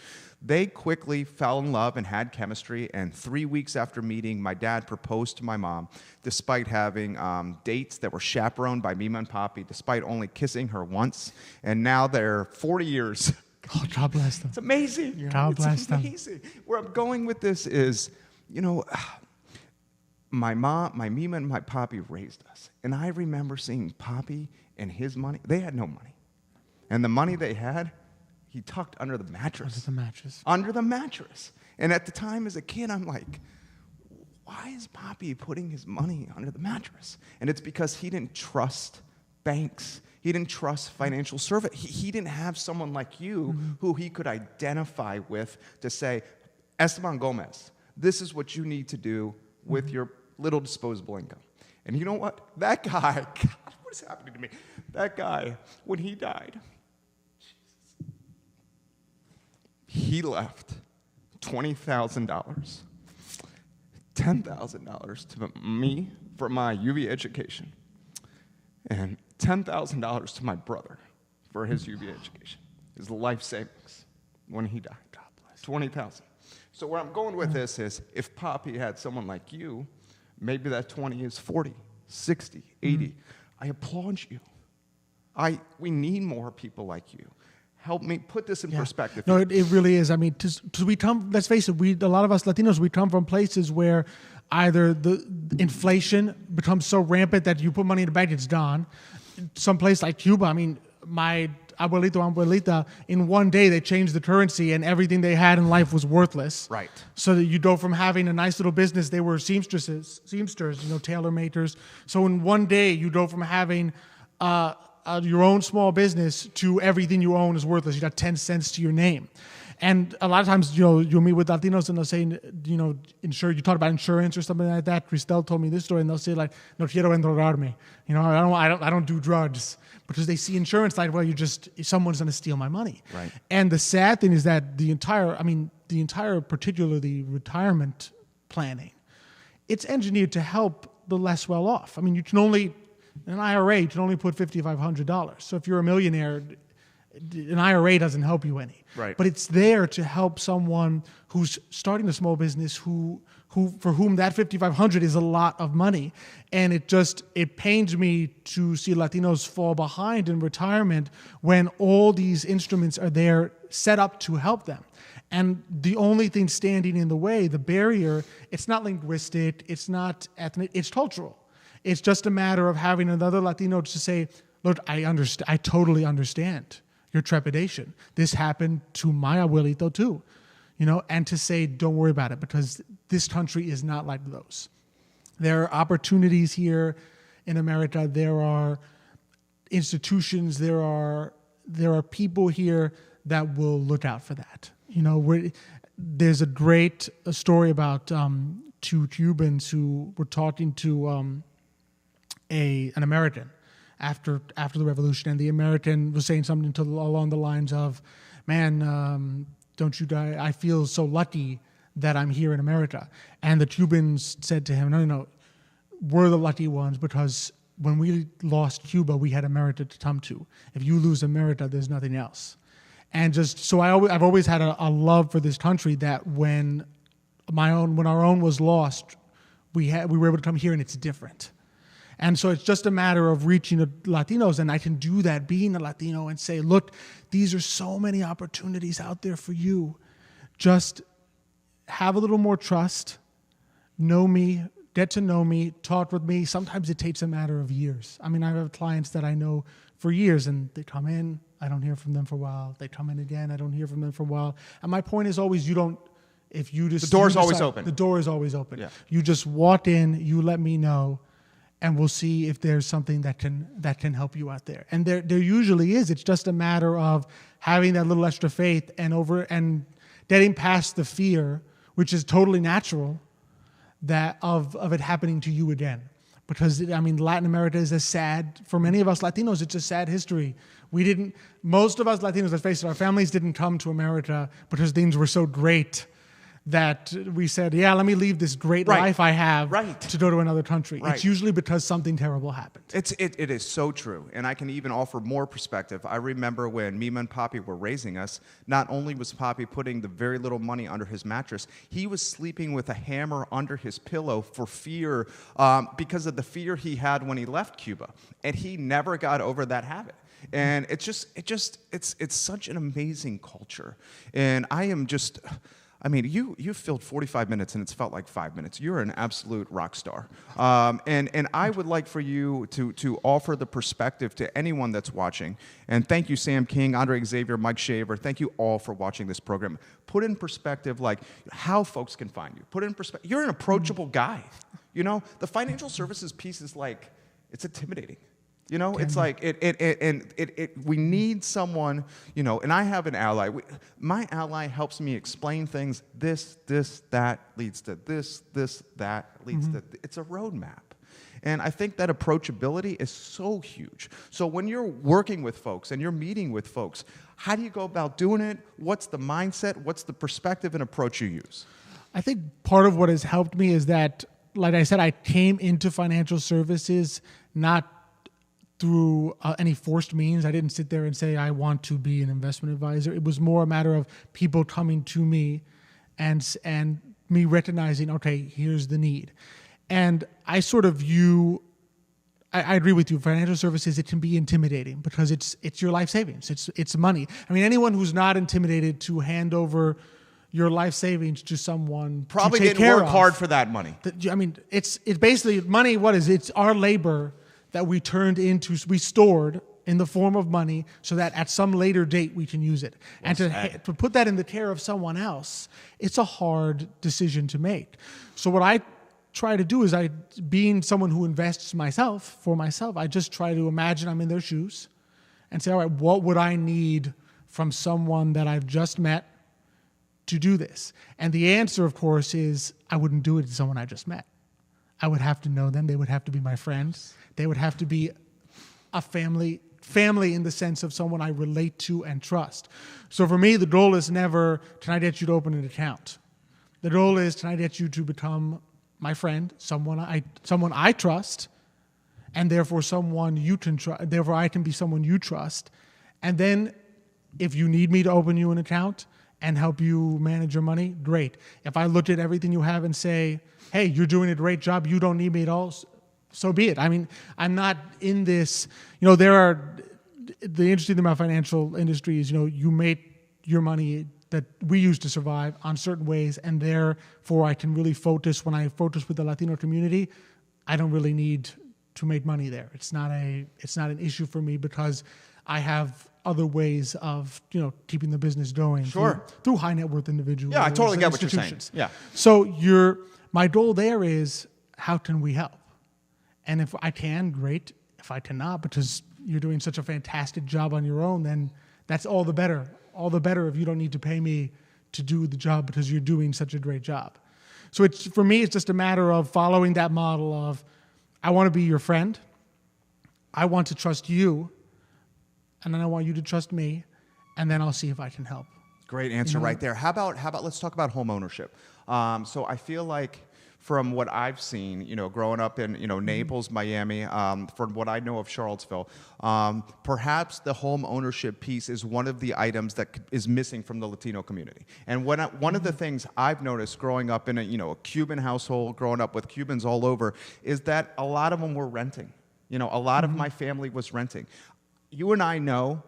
They quickly fell in love and had chemistry, and 3 weeks after meeting, my dad proposed to my mom, despite having dates that were chaperoned by Mima and Poppy, despite only kissing her once, and now they're 40 years. Oh, God bless them. It's amazing. Yeah. God bless them. It's amazing. Where I'm going with this is, my mom, my Mima, and my Poppy raised us, and I remember seeing Poppy and his money. They had no money, and the money they had, he tucked under the mattress. Under the mattress. Under the mattress. And at the time, as a kid, I'm like, why is Poppy putting his money under the mattress? And it's because he didn't trust banks. He didn't trust financial service. He didn't have someone like you who he could identify with to say, Esteban Gomez, this is what you need to do with your little disposable income. And you know what? That guy, God, what is happening to me? That guy, when he died, he left $20,000, $10,000 to me for my UV education, and $10,000 to my brother for his UV education. His life savings when he died. God bless. $20,000. So where I'm going with this is, if Poppy had someone like you, maybe that 20 is 40, 60, 80. I applaud you. We need more people like you. Help me put this in perspective. No, it really is. I mean, we come, let's face it, a lot of us Latinos, we come from places where either the inflation becomes so rampant that you put money in the bank, it's gone. Some place like Cuba, I mean, my abuelita, in one day they changed the currency and everything they had in life was worthless. Right. So that you go from having a nice little business, they were seamsters, tailor makers. So in one day you go from having your own small business to everything you own is worthless. You got 10 cents to your name. And a lot of times, you'll meet with Latinos and they'll say, you talk about insurance or something like that. Cristel told me this story, and they'll say like, no quiero endrogarme. I don't do drugs, because they see insurance like, well, someone's going to steal my money. Right. And the sad thing is that the entire, particularly retirement planning, it's engineered to help the less well off. I mean, in an IRA, you can only put $5,500. So if you're a millionaire, an IRA doesn't help you any. Right. But it's there to help someone who's starting a small business for whom that $5,500 is a lot of money. And it pains me to see Latinos fall behind in retirement when all these instruments are there set up to help them. And the only thing standing in the way, the barrier, it's not linguistic, it's not ethnic, it's cultural. It's just a matter of having another Latino to say, look, I totally understand your trepidation. This happened to my abuelito too, and to say, don't worry about it, because this country is not like those. There are opportunities here in America. There are institutions. There are people here that will look out for that. There's a great story about two Cubans who were talking to an American after the revolution, and the American was saying something along the lines of, man, don't you die? I feel so lucky that I'm here in America. And the Cubans said to him, no, we're the lucky ones, because when we lost Cuba, we had America to come to. If you lose America, there's nothing else. And I've always had a love for this country, that when our own was lost, we were able to come here and it's different. And so it's just a matter of reaching the Latinos, and I can do that being a Latino and say, look, these are so many opportunities out there for you. Just have a little more trust, know me, get to know me, talk with me. Sometimes it takes a matter of years. I mean, I have clients that I know for years, and they come in, I don't hear from them for a while. They come in again, I don't hear from them for a while. And my point is always, if you just... The door's always open. The door is always open. Yeah. You just walk in, you let me know, and we'll see if there's something that can help you out there. And there usually is. It's just a matter of having that little extra faith and getting past the fear, which is totally natural, that of it happening to you again. Because, I mean, Latin America is for many of us Latinos, it's a sad history. Most of us Latinos, let's face it, our families didn't come to America because things were so great that we said, yeah, let me leave this great life I have to go to another country. Right. It's usually because something terrible happened. It is so true, and I can even offer more perspective. I remember when Mima and Papi were raising us, not only was Papi putting the very little money under his mattress, he was sleeping with a hammer under his pillow for fear, because of the fear he had when he left Cuba, and he never got over that habit. And it's such an amazing culture, and I mean, you filled 45 minutes and it's felt like 5 minutes. You're an absolute rock star. And I would like for you to offer the perspective to anyone that's watching. And thank you, Sam King, Andre Xavier, Mike Shaver. Thank you all for watching this program. Put in perspective, like, how folks can find you. Put in perspective. You're an approachable guy. You know, the financial services piece is like, it's intimidating. You know, it's like we need someone, you know, and I have an ally. My ally helps me explain things. This, that leads to this, that leads to. It's a roadmap. And I think that approachability is so huge. So when you're working with folks and you're meeting with folks, how do you go about doing it? What's the mindset? What's the perspective and approach you use? I think part of what has helped me is that, like I said, I came into financial services not through any forced means. I didn't sit there and say, I want to be an investment advisor. It was more a matter of people coming to me and me recognizing, okay, here's the need. And I sort of view, I agree with you, financial services, it can be intimidating because it's your life savings. It's money. I mean, anyone who's not intimidated to hand over your life savings to someone probably to take didn't care work of, hard for that money. I mean, it's basically money. What is it? It's our labor that we stored in the form of money so that at some later date we can use it. And to put that in the care of someone else, it's a hard decision to make. So what I try to do is, being someone who invests for myself, I just try to imagine I'm in their shoes and say, all right, what would I need from someone that I've just met to do this? And the answer, of course, is I wouldn't do it to someone I just met. I would have to know them. They would have to be my friends. They would have to be a family in the sense of someone I relate to and trust. So for me, the goal is never, can I get you to open an account? The goal is, can I get you to become my friend, someone I trust, and therefore someone you can trust. Therefore, I can be someone you trust. And then, if you need me to open you an account and help you manage your money, great. If I look at everything you have and say, hey, you're doing a great job, you don't need me at all, so be it. I mean, I'm not in this, the interesting thing about financial industry is, you make your money that we use to survive on certain ways, and therefore I can really focus. When I focus with the Latino community, I don't really need to make money there. It's not an issue for me because I have other ways of, keeping the business going. Sure. Through high net worth individuals. Yeah, I totally get what you're saying. Yeah. So my goal there is, how can we help? And if I can, great. If I cannot, because you're doing such a fantastic job on your own, then that's all the better. All the better if you don't need to pay me to do the job because you're doing such a great job. So for me, it's just a matter of following that model of, I want to be your friend. I want to trust you. And then I want you to trust me. And then I'll see if I can help. Great answer right there. How about let's talk about home ownership. So I feel like from what I've seen, growing up in, Naples, Miami, from what I know of Charlottesville, perhaps the home ownership piece is one of the items that is missing from the Latino community. And one of the things I've noticed growing up in a Cuban household, growing up with Cubans all over, is that a lot of them were renting. A lot of my family was renting. You and I know,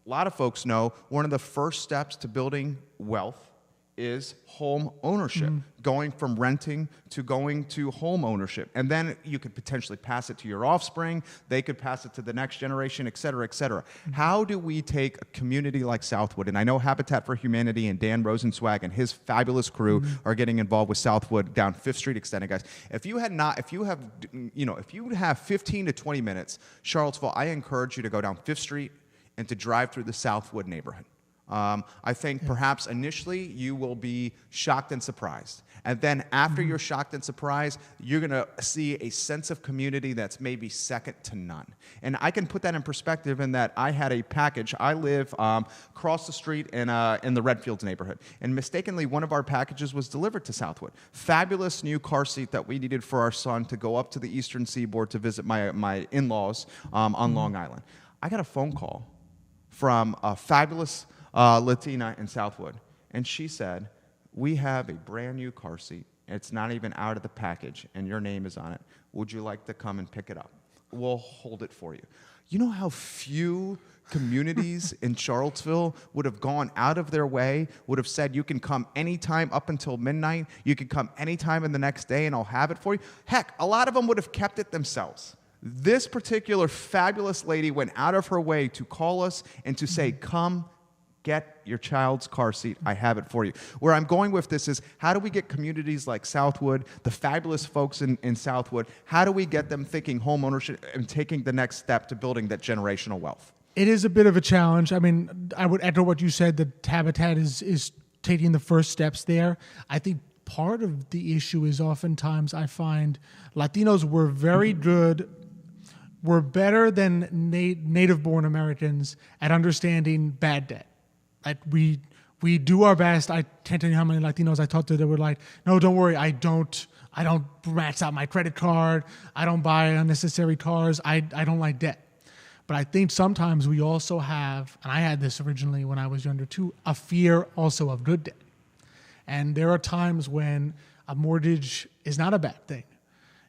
a lot of folks know, one of the first steps to building wealth is home ownership, going from renting to going to home ownership. And then you could potentially pass it to your offspring, they could pass it to the next generation, et cetera, et cetera. How do we take a community like Southwood, and I know Habitat for Humanity and Dan Rosenzweig and his fabulous crew are getting involved with Southwood down 5th Street Extended, guys. If you have 15 to 20 minutes, Charlottesville, I encourage you to go down 5th Street and to drive through the Southwood neighborhood. I think perhaps initially you will be shocked and surprised. And then after you're shocked and surprised, you're going to see a sense of community that's maybe second to none. And I can put that in perspective in that I had a package. I live across the street in the Redfields neighborhood. And mistakenly, one of our packages was delivered to Southwood. Fabulous new car seat that we needed for our son to go up to the Eastern Seaboard to visit my in-laws on Long Island. I got a phone call from a fabulous Latina in Southwood, and she said, "We have a brand new car seat. It's not even out of the package, and your name is on it. Would you like to come and pick it up? We'll hold it for you." You know how few communities in Charlottesville would have gone out of their way, would have said, you can come anytime up until midnight, you can come anytime in the next day, and I'll have it for you? Heck, a lot of them would have kept it themselves. This particular fabulous lady went out of her way to call us and to say, come get your child's car seat. I have it for you. Where I'm going with this is, how do we get communities like Southwood, the fabulous folks in Southwood, how do we get them thinking home ownership and taking the next step to building that generational wealth? It is a bit of a challenge. I mean, I would echo what you said, that Habitat is taking the first steps there. I think part of the issue is oftentimes I find Latinos were very good, were better than native-born Americans at understanding bad debt. Like we do our best. I can't tell you how many Latinos I talked to that were like, no, don't worry, I don't max out my credit card, I don't buy unnecessary cars, I don't like debt. But I think sometimes we also have, and I had this originally when I was younger too, a fear also of good debt. And there are times when a mortgage is not a bad thing.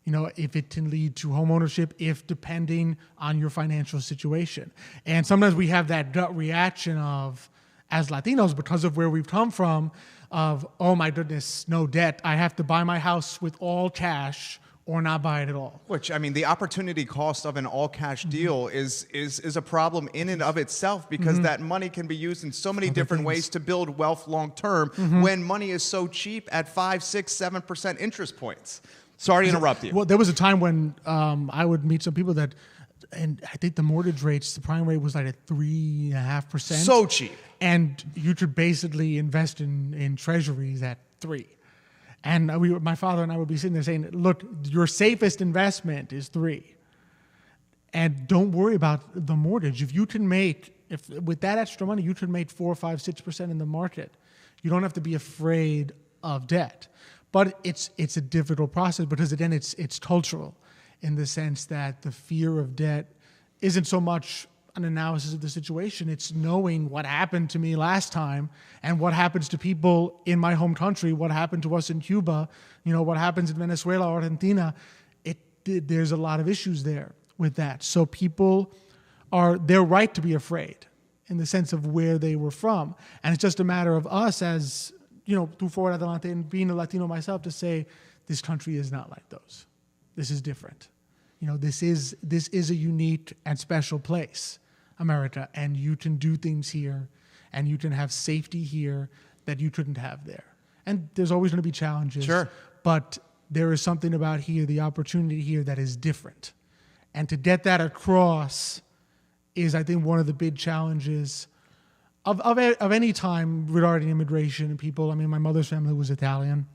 You know, if it can lead to home ownership, if depending on your financial situation. And sometimes we have that gut reaction of, as Latinos, because of where we've come from, of, oh my goodness, no debt, I have to buy my house with all cash or not buy it at all. Which, I mean, the opportunity cost of an all-cash deal is a problem in and of itself, because that money can be used in so many different ways to build wealth long-term when money is so cheap at 5%, 6%, 7% interest points. Sorry to interrupt you. Well, there was a time when I would meet some people that, and I think the mortgage rates, the prime rate was like at 3.5%. So cheap. And you could basically invest in treasuries at 3%. And my father and I would be sitting there saying, look, your safest investment is 3%. And don't worry about the mortgage. If you can make, with that extra money, you can make 4%, 5%, 6% in the market. You don't have to be afraid of debt. But it's a difficult process, because again, it's cultural, in the sense that the fear of debt isn't so much an analysis of the situation. It's knowing what happened to me last time and what happens to people in my home country, what happened to us in Cuba, what happens in Venezuela, Argentina. There's a lot of issues there with that. So people they're right to be afraid in the sense of where they were from. And it's just a matter of us as, through Forward Adelante and being a Latino myself, to say, this country is not like those. This is different. This is a unique and special place, America, and you can do things here, and you can have safety here that you couldn't have there. And there's always going to be challenges. Sure. But there is something about here, the opportunity here, that is different. And to get that across is, I think, one of the big challenges of any time regarding immigration and people. I mean, my mother's family was Italian,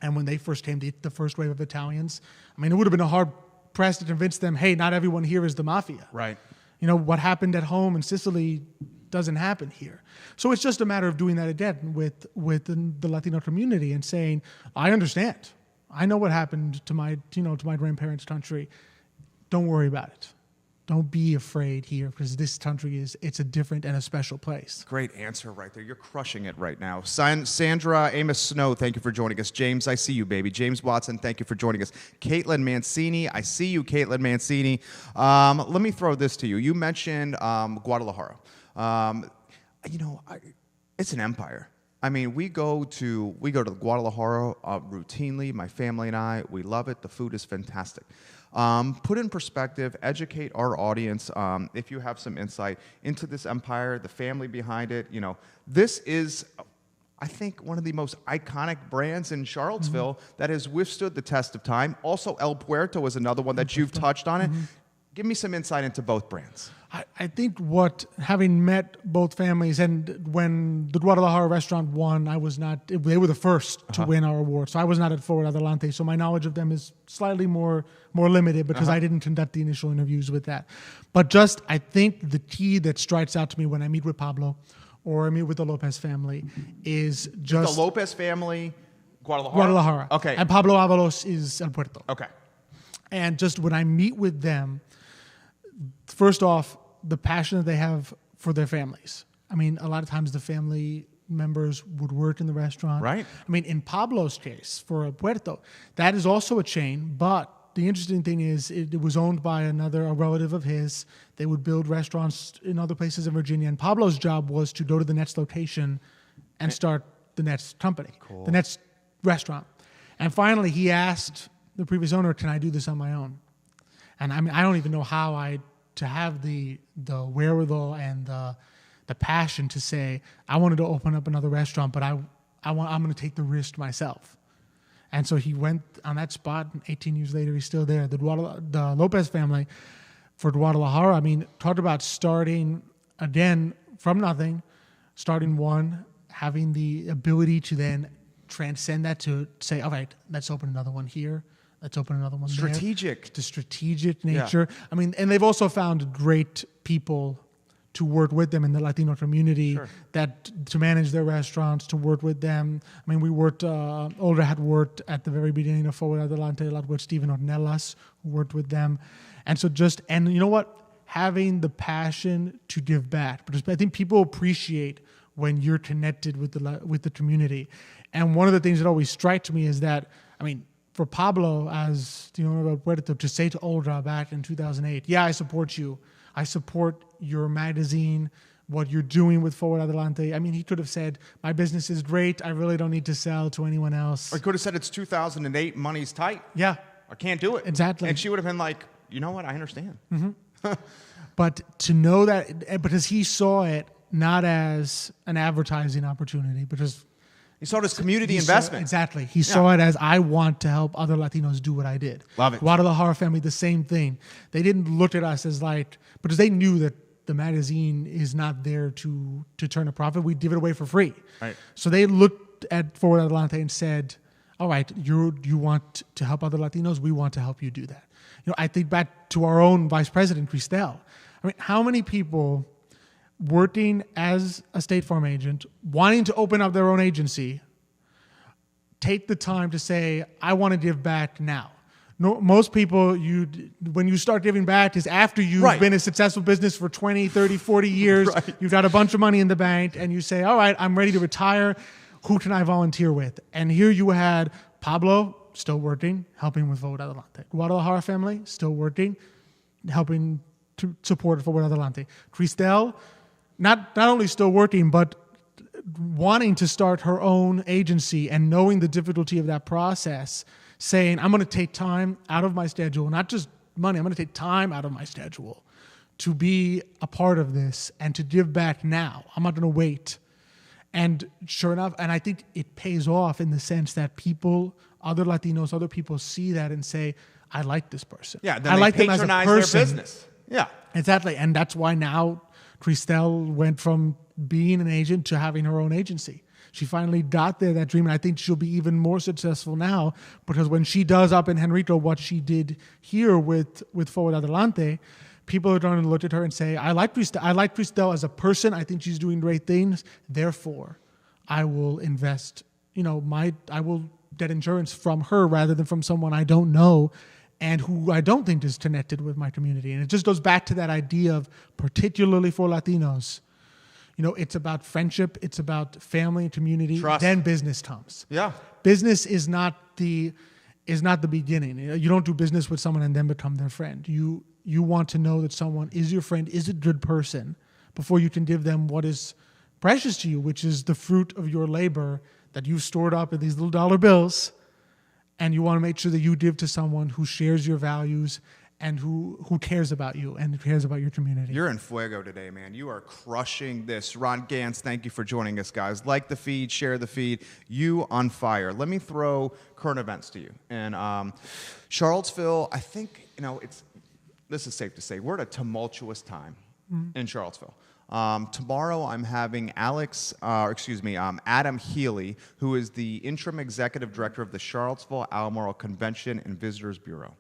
and when they first came, the first wave of Italians, I mean, it would have been a hard press to convince them, hey, not everyone here is the mafia. Right. What happened at home in Sicily doesn't happen here. So it's just a matter of doing that again with the Latino community and saying, I understand. I know what happened to my grandparents' country. Don't worry about it. Don't be afraid here, because this country it's a different and a special place. Great answer right there. You're crushing it right now. Sandra Amos Snow, thank you for joining us. James, I see you, baby. James Watson, thank you for joining us. Caitlin Mancini, I see you, Caitlin Mancini. Let me throw this to you. You mentioned Guadalajara. It's an empire. I mean, we go to Guadalajara routinely. My family and I, we love it. The food is fantastic. Put in perspective, educate our audience, if you have some insight into this empire, the family behind it. This is, I think, one of the most iconic brands in Charlottesville that has withstood the test of time. Also, El Puerto is another one that you've touched on it. Give me some insight into both brands. I think having met both families, and when the Guadalajara restaurant won, they were the first to win our award. So I was not at Forward Adelante. So my knowledge of them is slightly more limited, because I didn't conduct the initial interviews with that. But I think the key that strikes out to me when I meet with Pablo or I meet with the Lopez family is just... The Lopez family, Guadalajara? Guadalajara. Okay. And Pablo Avalos is El Puerto. Okay. And just when I meet with them, first off, the passion that they have for their families. I mean, a lot of times the family members would work in the restaurant. Right. I mean, in Pablo's case, for El Puerto, that is also a chain, but the interesting thing is it was owned by a relative of his. They would build restaurants in other places in Virginia, and Pablo's job was to go to the next location and start the next company, the next restaurant. And finally, he asked the previous owner, can I do this on my own? And I mean, I don't even know how to have the wherewithal and the passion to say, I wanted to open up another restaurant, but I'm going to take the risk myself. And so he went on that spot, and 18 years later, he's still there. The Lopez family for Guadalajara, I mean, talked about starting again from nothing, starting one, having the ability to then transcend that to say, all right, let's open another one here. Let's open another one Strategic. there. The strategic nature. Yeah. I mean, and they've also found great people to work with them in the Latino community to manage their restaurants, to work with them. I mean, we worked, Olga had worked at the very beginning of Forward Adelante a lot with Steven Ornelas, who worked with them. And so and you know what? Having the passion to give back. Because I think people appreciate when you're connected with the community. And one of the things that always strikes me is that, I mean, for Pablo, as the owner of Puerto, to say to Olga back in 2008, yeah, I support you. I support your magazine, what you're doing with Forward Adelante. I mean, he could have said, my business is great. I really don't need to sell to anyone else. Or he could have said, it's 2008, money's tight. Yeah. I can't do it. Exactly. And she would have been like, you know what? I understand. Mm-hmm. But to know that, because he saw it not as an advertising opportunity, because... He saw it as community investment. Exactly. He saw it as, I want to help other Latinos do what I did. Love it. Guadalajara family, the same thing. They didn't look at us as because they knew that the magazine is not there to turn a profit. We give it away for free. Right. So they looked at Forward Adelante and said, all right, you want to help other Latinos? We want to help you do that. I think back to our own Vice President, Cristel. I mean, how many people working as a State Farm agent, wanting to open up their own agency, take the time to say, I want to give back now. No, most people, when you start giving back is after you've been a successful business for 20, 30, 40 years, you've got a bunch of money in the bank, and you say, all right, I'm ready to retire. Who can I volunteer with? And here you had Pablo, still working, helping with Forward Adelante. Guadalajara family, still working, helping to support Forward Adelante. Cristel, not only still working, but wanting to start her own agency and knowing the difficulty of that process, saying, I'm going to take time out of my schedule, not just money, I'm going to take time out of my schedule to be a part of this and to give back now. I'm not going to wait. And sure enough, and I think it pays off in the sense that people, other Latinos, other people see that and say, I like this person. Yeah, then I they like them as a patronize person. their business. Yeah. Exactly. And that's why now Cristel went from being an agent to having her own agency. She finally got there, that dream, and I think she'll be even more successful now, because when she does up in Henrico what she did here with Forward Adelante, people are going to look at her and say, I like Cristel as a person. I think she's doing great things. Therefore, I will invest, I will debt insurance from her rather than from someone I don't know and who I don't think is connected with my community. And it just goes back to that idea of, particularly for Latinos, it's about friendship, it's about family and community, trust. Then business comes. Yeah. Business is not the beginning. You don't do business with someone and then become their friend. You want to know that someone is your friend, is a good person, before you can give them what is precious to you, which is the fruit of your labor that you've stored up in these little dollar bills. And you want to make sure that you give to someone who shares your values and who cares about you and cares about your community. You're in fuego today, man. You are crushing this. Ron Gans, thank you for joining us, guys. Like the feed, share the feed. You on fire. Let me throw current events to you. And Charlottesville, I think, this is safe to say, we're at a tumultuous time in Charlottesville. Tomorrow I'm having Adam Healy, who is the interim executive director of the Charlottesville Albemarle Convention and Visitors Bureau.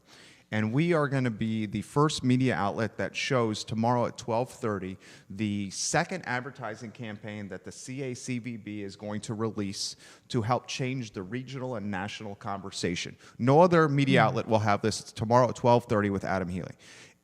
And we are going to be the first media outlet that shows tomorrow at 12:30 the second advertising campaign that the CACVB is going to release to help change the regional and national conversation. No other media outlet will have this. It's tomorrow at 12:30 with Adam Healy.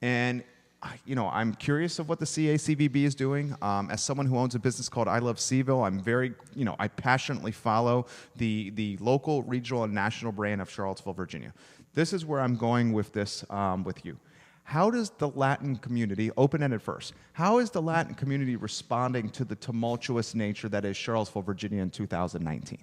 And I'm curious of what the CACVB is doing. As someone who owns a business called I Love CVille, I'm very, I passionately follow the local, regional, and national brand of Charlottesville, Virginia. This is where I'm going with this with you. How does the Latin community, open-ended first, how is the Latin community responding to the tumultuous nature that is Charlottesville, Virginia in 2019?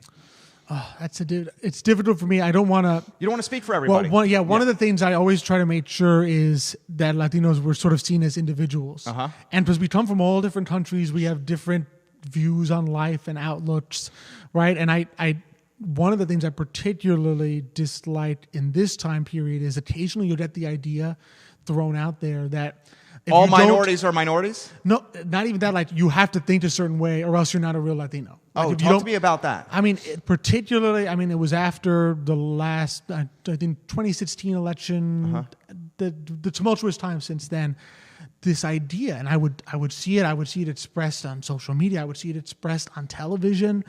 Oh, it's difficult for me. I don't want to. You don't want to speak for everybody. Well, one of the things I always try to make sure is that Latinos were sort of seen as individuals. And because we come from all different countries, we have different views on life and outlooks, right? And one of the things I particularly dislike in this time period is occasionally you'll get the idea thrown out there that all minorities are minorities? No, not even that. Like, you have to think a certain way or else you're not a real Latino. Talk to me about that. I mean, it was after the last, I think, 2016 election, the tumultuous time since then. This idea, and I would see it expressed on social media. I would see it expressed on television.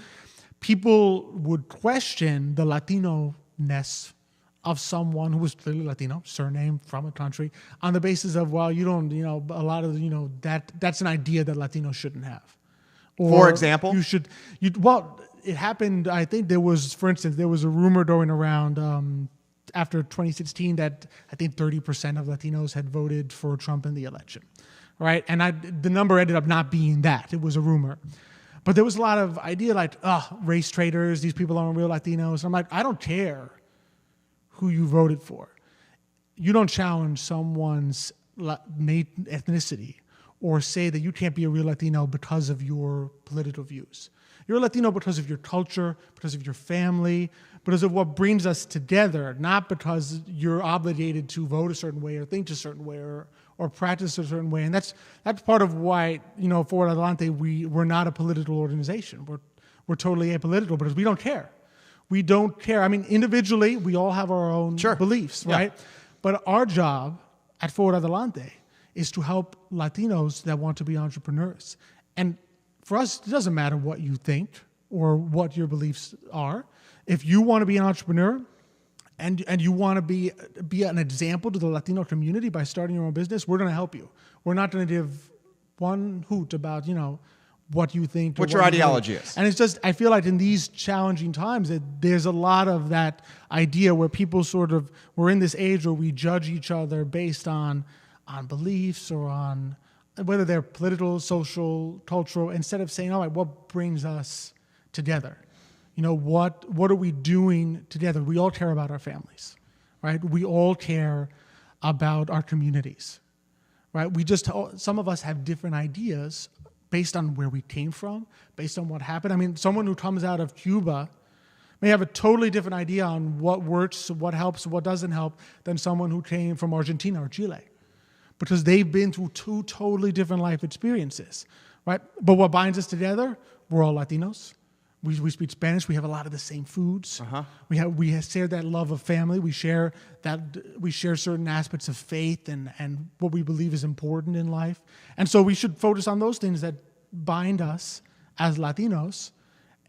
People would question the Latino-ness of someone who was clearly Latino, surname from a country, on the basis of, well, you don't, a lot of, that's an idea that Latinos shouldn't have. Or for example? It happened, I think there was a rumor going around after 2016 that I think 30% of Latinos had voted for Trump in the election, right? And the number ended up not being that. It was a rumor. But there was a lot of idea like, race traitors, these people aren't real Latinos. And I'm like, I don't care who you voted for. You don't challenge someone's ethnicity or say that you can't be a real Latino because of your political views. You're a Latino because of your culture, because of your family, because of what brings us together, not because you're obligated to vote a certain way or think a certain way or practice a certain way. And that's part of why, Forward Adelante, we're not a political organization. We're totally apolitical because we don't care. We don't care. I mean, individually, we all have our own beliefs, right? Yeah. But our job at Forward Adelante is to help Latinos that want to be entrepreneurs. And for us, it doesn't matter what you think or what your beliefs are. If you want to be an entrepreneur and you want to be an example to the Latino community by starting your own business, we're going to help you. We're not going to give one hoot about, what you think. What your ideology is. And it's just, I feel like in these challenging times, that there's a lot of that idea where people we're in this age where we judge each other based on beliefs or on whether they're political, social, cultural, instead of saying, all right, what brings us together? What are we doing together? We all care about our families, right? We all care about our communities, right? Some of us have different ideas based on where we came from, based on what happened. I mean, someone who comes out of Cuba may have a totally different idea on what works, what helps, what doesn't help than someone who came from Argentina or Chile, because they've been through two totally different life experiences, right? But what binds us together, we're all Latinos. We speak Spanish. We have a lot of the same foods. We share that love of family. We share certain aspects of faith and what we believe is important in life. And so we should focus on those things that bind us as Latinos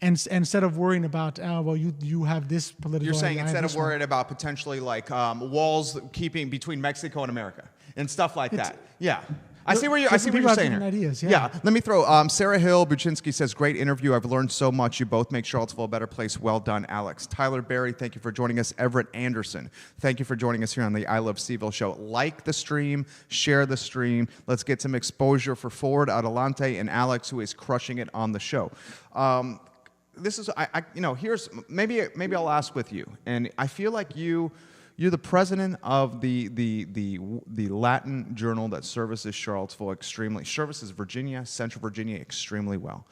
And instead of worrying about, well, you have this political... You're saying I have instead this of worrying about potentially like walls keeping between Mexico and America and stuff like that. Yeah. I see what you're saying here. Ideas, Let me throw. Sarah Hill Buczynski says, "Great interview. I've learned so much. You both make Charlottesville a better place. Well done, Alex." Tyler Berry, thank you for joining us. Everett Anderson, thank you for joining us here on the I Love CVille Show. Like the stream, share the stream. Let's get some exposure for Forward Adelante and Alex, who is crushing it on the show. This is, here's maybe I'll ask with you, and I feel like you're the president of the Latin journal that services services Virginia, Central Virginia extremely well.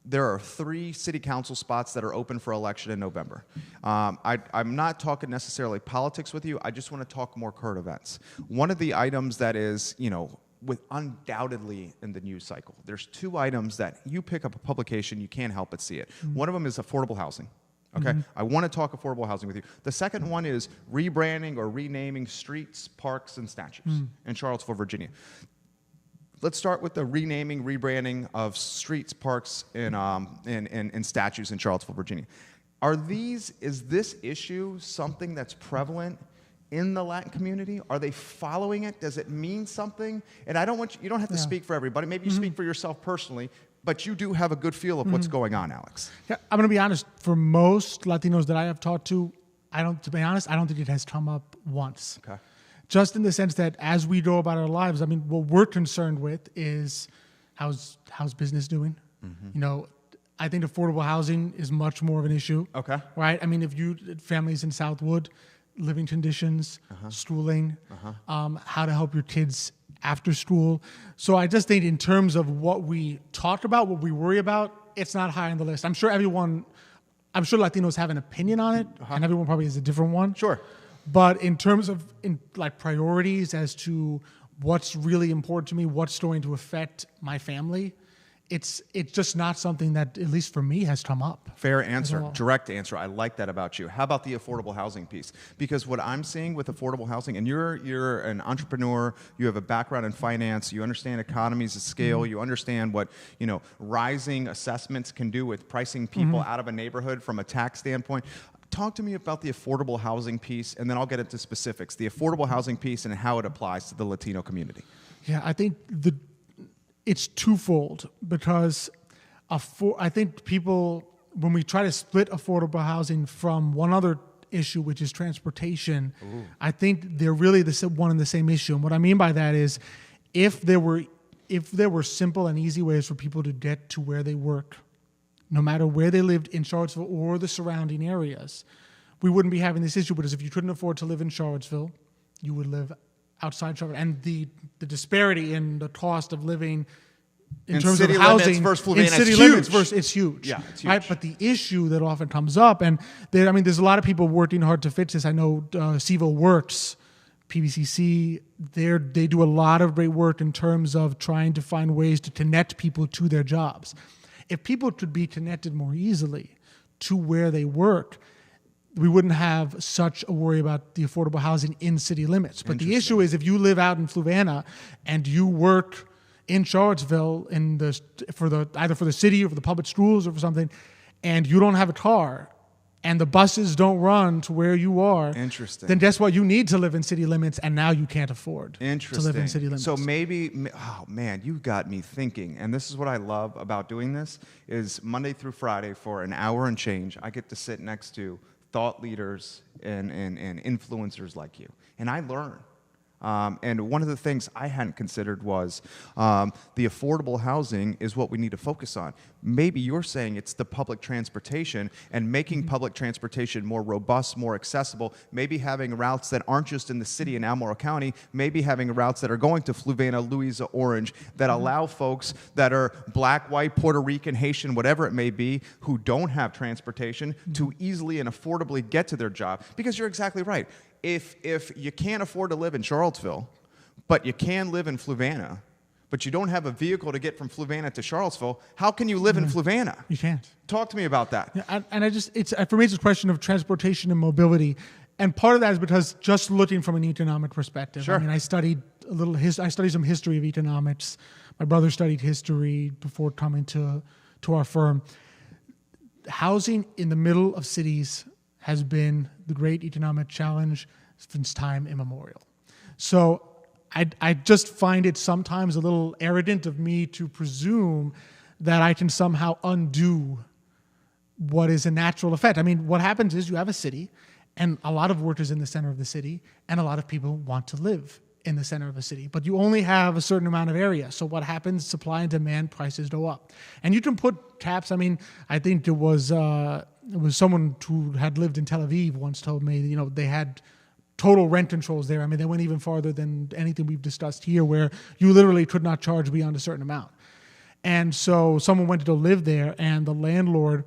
There are 3 city council spots that are open for election in November. I'm not talking necessarily politics with you. I just want to talk more current events. One of the items that is, with undoubtedly in the news cycle, there's 2 items that you pick up a publication, you can't help but see it. Mm-hmm. One of them is affordable housing. Okay, I want to talk affordable housing with you. The second one is rebranding or renaming streets, parks, and statues in Charlottesville, Virginia. Let's start with the renaming, rebranding of streets, parks, and statues in Charlottesville, Virginia. Is this issue something that's prevalent in the Latin community? Are they following it? Does it mean something? And I don't want you don't have to speak for everybody. Maybe you speak for yourself personally, but you do have a good feel of what's going on, Alex. Yeah, I'm going to be honest. For most Latinos that I have talked to, to be honest, I don't think it has come up once. Okay. Just in the sense that as we go about our lives, I mean, what we're concerned with is how's business doing? Mm-hmm. I think affordable housing is much more of an issue. Okay. Right? I mean, families in Southwood, living conditions, schooling, how to help your kids after school. So I just think in terms of what we talk about, what we worry about, it's not high on the list. I'm sure Latinos have an opinion on it, and everyone probably has a different one. Sure. But in terms of priorities as to what's really important to me, what's going to affect my family, it's just not something that, at least for me, has come up. Fair answer, direct answer. I like that about you. How about the affordable housing piece? Because what I'm seeing with affordable housing, and you're an entrepreneur, you have a background in finance, you understand economies of scale, you understand what rising assessments can do with pricing people out of a neighborhood from a tax standpoint. Talk to me about the affordable housing piece, and then I'll get into specifics. The affordable housing piece and how it applies to the Latino community. Yeah, I think it's twofold, because I think people, when we try to split affordable housing from one other issue, which is transportation, I think they're really one and the same issue. And what I mean by that is, if there were simple and easy ways for people to get to where they work, no matter where they lived in Charlottesville or the surrounding areas, we wouldn't be having this issue. Because if you couldn't afford to live in Charlottesville, you would live outside Charlottesville. And the disparity in the cost of living in terms of housing in city limits versus it's huge. Yeah, it's huge. Right? But the issue that often comes up, and there's a lot of people working hard to fix this. I know CVille Works, PBCC, they do a lot of great work in terms of trying to find ways to connect people to their jobs. If people could be connected more easily to where they work, we wouldn't have such a worry about the affordable housing in city limits. But the issue is, if you live out in Fluvanna and you work in Charlottesville either for the city or for the public schools or for something, and you don't have a car, and the buses don't run to where you are, then guess what? You need to live in city limits, and now you can't afford to live in city limits. So maybe, oh man, you got me thinking. And this is what I love about doing this, is Monday through Friday for an hour and change, I get to sit next to thought leaders and influencers like you. And I learn. And one of the things I hadn't considered was the affordable housing is what we need to focus on. Maybe you're saying it's the public transportation and making public transportation more robust, more accessible, maybe having routes that aren't just in the city in Albemarle County, maybe having routes that are going to Fluvanna, Louisa, Orange, that allow folks that are black, white, Puerto Rican, Haitian, whatever it may be, who don't have transportation to easily and affordably get to their job. Because you're exactly right. If you can't afford to live in Charlottesville, but you can live in Fluvanna, but you don't have a vehicle to get from Fluvanna to Charlottesville, how can you live in Fluvanna? You can't. Talk to me about that. Yeah, for me, it's a question of transportation and mobility. And part of that is because just looking from an economic perspective. Sure. I mean, I studied some history of economics. My brother studied history before coming to our firm. housing in the middle of cities has been the great economic challenge since time immemorial. So I just find it sometimes a little arrogant of me to presume that I can somehow undo what is a natural effect. I mean, what happens is you have a city, and a lot of work is in the center of the city, and a lot of people want to live in the center of a city, but you only have a certain amount of area. So what happens? Supply and demand, prices go up, and you can put caps. I mean, I think it was someone who had lived in Tel Aviv once told me, you know, they had total rent controls there. I mean, they went even farther than anything we've discussed here, where you literally could not charge beyond a certain amount. And so someone went to go live there, and the landlord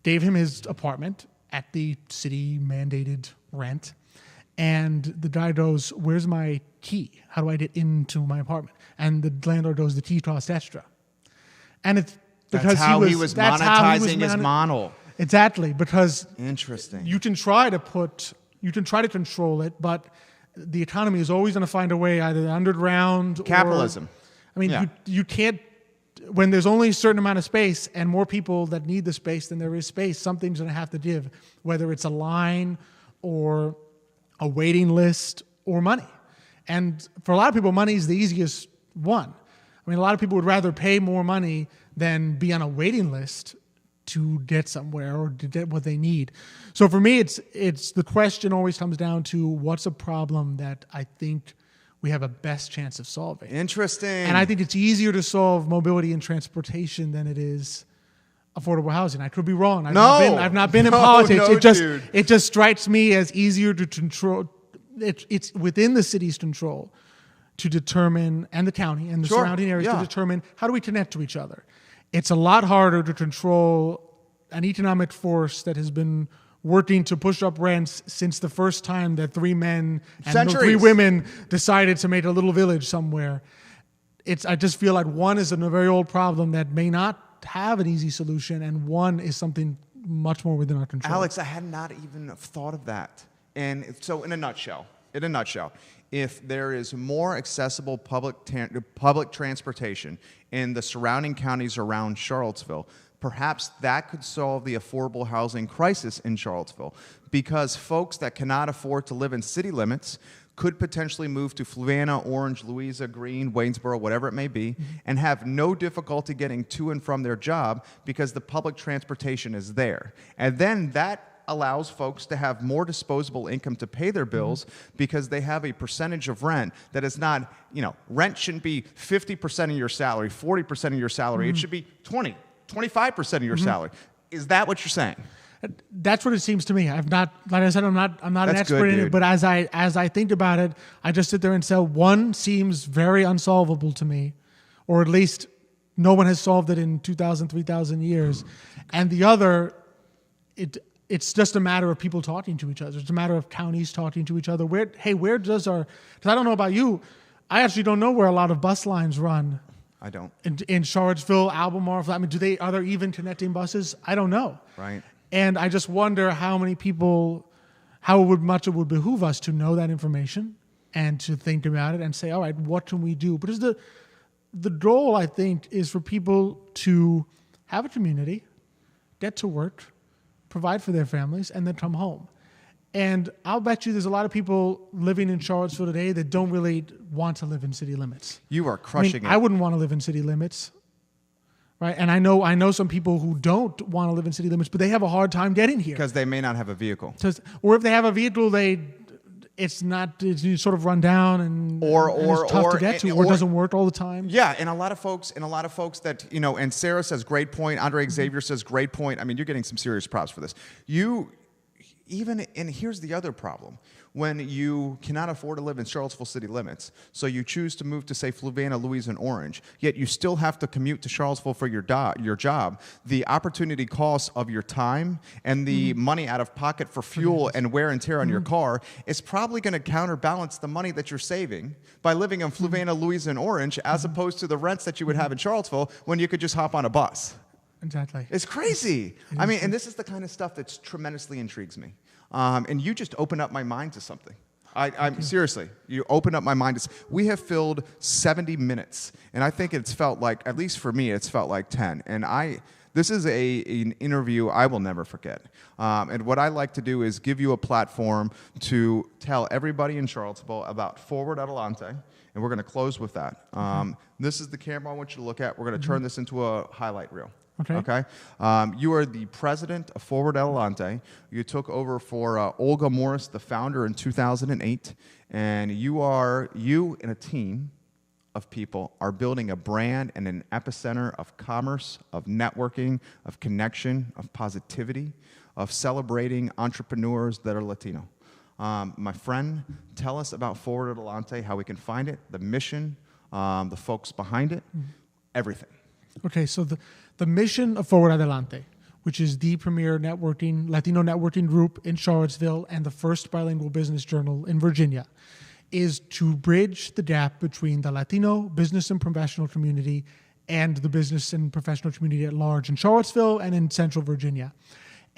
gave him his apartment at the city mandated rent. And the guy goes, "Where's my key? How do I get into my apartment?" And the landlord goes, "The key costs extra." And it's because that's how he was monetizing his model. Exactly, because interesting. You can try to control it, but the economy is always going to find a way, either underground capitalism. I mean, you can't. When there's only a certain amount of space and more people that need the space than there is space, something's going to have to give, whether it's a line or a waiting list or money. And for a lot of people, money is the easiest one. I mean, a lot of people would rather pay more money than be on a waiting list to get somewhere or to get what they need. So for me, it's the question always comes down to what's a problem that I think we have a best chance of solving. Interesting. And I think it's easier to solve mobility and transportation than it is affordable housing. I could be wrong. I've not been in politics. It just strikes me as easier to control. It's within the city's control to determine, and the county and the surrounding areas to determine how do we connect to each other. It's a lot harder to control an economic force that has been working to push up rents since the first time that three men and three women decided to make a little village somewhere. I just feel like one is a very old problem that may not have an easy solution, and one is something much more within our control. Alex, I had not even thought of that. And so in a nutshell, if there is more accessible public transportation in the surrounding counties around Charlottesville, perhaps that could solve the affordable housing crisis in Charlottesville, because folks that cannot afford to live in city limits could potentially move to Fluvanna, Orange, Louisa, Greene, Waynesboro, whatever it may be, and have no difficulty getting to and from their job because the public transportation is there. And then that allows folks to have more disposable income to pay their bills because they have a percentage of rent that is not, rent shouldn't be 50% of your salary, 40% of your salary. It should be 25% of your salary. Is that what you're saying? That's what it seems to me. I've not, like I said, I'm not an expert in it, but as I think about it, I just sit there and say, one seems very unsolvable to me, or at least no one has solved it in 2,000, 3,000 years. And the other, it's just a matter of people talking to each other. It's a matter of counties talking to each other. Where does because I don't know about you, I actually don't know where a lot of bus lines run. I don't. In Charlottesville, Albemarle, I mean, are there even connecting buses? I don't know. Right. And I just wonder how much it would behoove us to know that information and to think about it and say, all right, what can we do? Because the goal, I think, is for people to have a community, get to work, provide for their families, and then come home. And I'll bet you there's a lot of people living in Charlottesville today that don't really want to live in city limits. You are crushing it. I wouldn't want to live in city limits, right? And I know some people who don't want to live in city limits, but they have a hard time getting here. Because they may not have a vehicle. Or if they have a vehicle, it's sort of run down and it's tough to get to, or doesn't work all the time. Yeah, and a lot of folks that, and Sarah says great point, Andre Xavier says great point. I mean, you're getting some serious props for this. And here's the other problem. When you cannot afford to live in Charlottesville city limits, so you choose to move to, say, Fluvanna, Louisa, and Orange, yet you still have to commute to Charlottesville for your job, the opportunity cost of your time and the money out of pocket for fuel and wear and tear on your car is probably going to counterbalance the money that you're saving by living in Fluvanna, Louisa, and Orange, as opposed to the rents that you would have in Charlottesville when you could just hop on a bus. Exactly. It's crazy. And this is the kind of stuff that tremendously intrigues me. And you just opened up my mind to something. I'm seriously, you opened up my mind. We have filled 70 minutes, and I think it's felt like, at least for me, it's felt like 10. And This is an interview I will never forget. And what I like to do is give you a platform to tell everybody in Charlottesville about Forward Adelante, and we're going to close with that. This is the camera I want you to look at. We're going to turn this into a highlight reel. Okay. You are the president of Forward Adelante. You took over for Olga Morris, the founder, in 2008, and you and a team of people are building a brand and an epicenter of commerce, of networking, of connection, of positivity, of celebrating entrepreneurs that are Latino. My friend, tell us about Forward Adelante, how we can find it, the mission, the folks behind it, everything. Okay, so the mission of Forward Adelante, which is the premier Latino networking group in Charlottesville and the first bilingual business journal in Virginia, is to bridge the gap between the Latino business and professional community and the business and professional community at large in Charlottesville and in Central Virginia.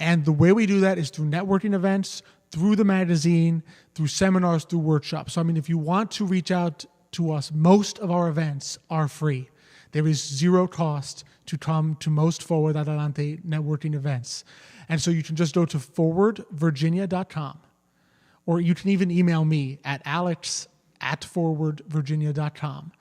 And the way we do that is through networking events, through the magazine, through seminars, through workshops. So, I mean, if you want to reach out to us, most of our events are free. There is zero cost to come to most Forward Adelante networking events. And so you can just go to forwardvirginia.com. Or you can even email me at alex@forwardvirginia.com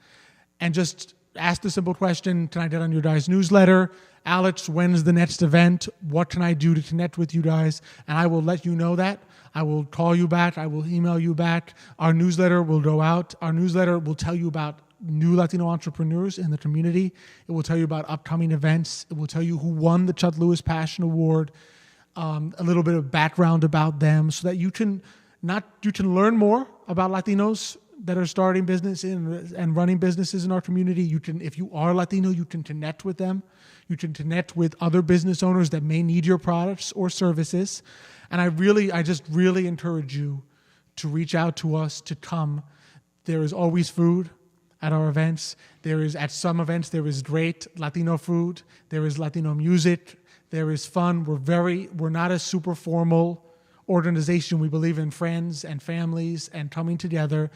and just ask the simple question, can I get on your guys' newsletter? Alex, when's the next event? What can I do to connect with you guys? And I will let you know that. I will call you back. I will email you back. Our newsletter will go out. Our newsletter will tell you about new Latino entrepreneurs in the community. It will tell you about upcoming events. It will tell you who won the Chuck Lewis Passion Award, a little bit of background about them so that you can learn more about Latinos that are starting business and running businesses in our community. If you are Latino, you can connect with them. You can connect with other business owners that may need your products or services. And I just really encourage you to reach out to us, to come. There is always food at our events. At some events, there is great Latino food. There is Latino music. There is fun. We're not a super formal organization. We believe in friends and families and coming together.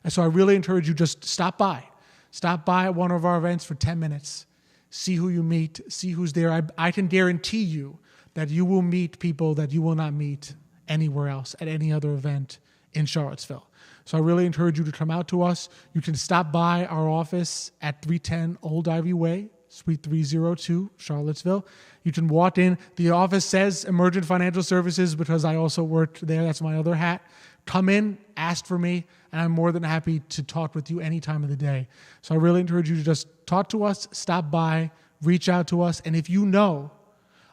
And so I really encourage you, just stop by. Stop by at one of our events for 10 minutes. See who you meet. See who's there. I can guarantee you that you will meet people that you will not meet anywhere else at any other event in Charlottesville. So I really encourage you to come out to us. You can stop by our office at 310 Old Ivy Way, Suite 302, Charlottesville. You can walk in. The office says Emergent Financial Services because I also work there. That's my other hat. Come in, ask for me, and I'm more than happy to talk with you any time of the day. So I really encourage you to just talk to us, stop by, reach out to us. And if you know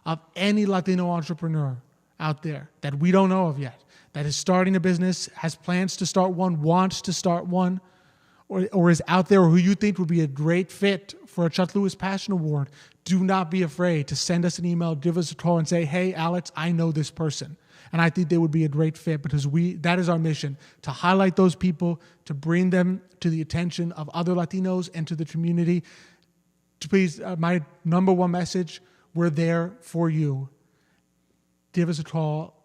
of any Latino entrepreneur out there that we don't know of yet, that is starting a business, has plans to start one, wants to start one, or is out there, or who you think would be a great fit for a Chuck Lewis Passion Award, do not be afraid to send us an email, give us a call, and say, hey, Alex, I know this person. And I think they would be a great fit because that is our mission, to highlight those people, to bring them to the attention of other Latinos and to the community. Please, my number one message, we're there for you. Give us a call,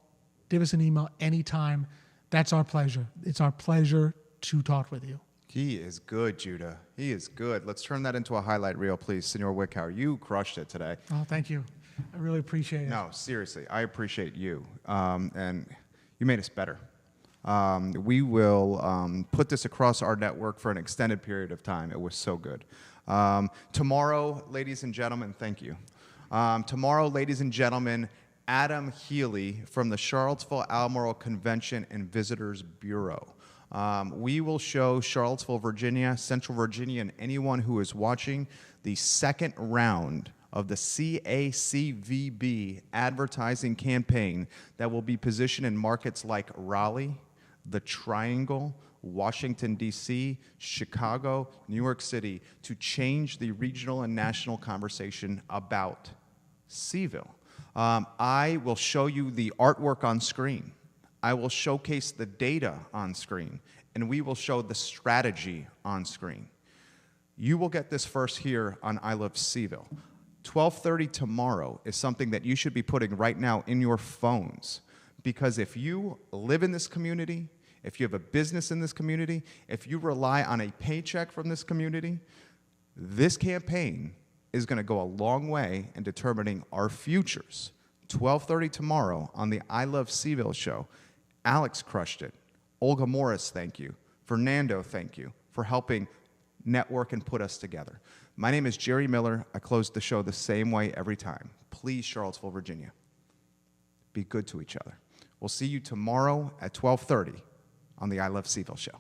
give us an email anytime. That's our pleasure. It's our pleasure to talk with you. He is good, Judah. He is good. Let's turn that into a highlight reel, please. Senor Wickower, you crushed it today. Oh, thank you. I really appreciate it. No, seriously, I appreciate you. And you made us better. We will put this across our network for an extended period of time. It was so good. Tomorrow, ladies and gentlemen, thank you. Tomorrow, ladies and gentlemen, Adam Healy from the Charlottesville Albemarle Convention and Visitors Bureau. We will show Charlottesville, Virginia, Central Virginia, and anyone who is watching the second round of the CACVB advertising campaign that will be positioned in markets like Raleigh, the Triangle, Washington, D.C., Chicago, New York City to change the regional and national conversation about CVille. I will show you the artwork on screen. I will showcase the data on screen, and we will show the strategy on screen. You will get this first here on I Love CVille. 12:30 tomorrow is something that you should be putting right now in your phones, because if you live in this community, if you have a business in this community, if you rely on a paycheck from this community, this campaign is going to go a long way in determining our futures. 12:30 tomorrow on the I Love CVille Show. Alex crushed it. Olga Morris, thank you. Fernando, thank you for helping network and put us together. My name is Jerry Miller. I close the show the same way every time. Please, Charlottesville, Virginia, be good to each other. We'll see you tomorrow at 12:30 on the I Love CVille Show.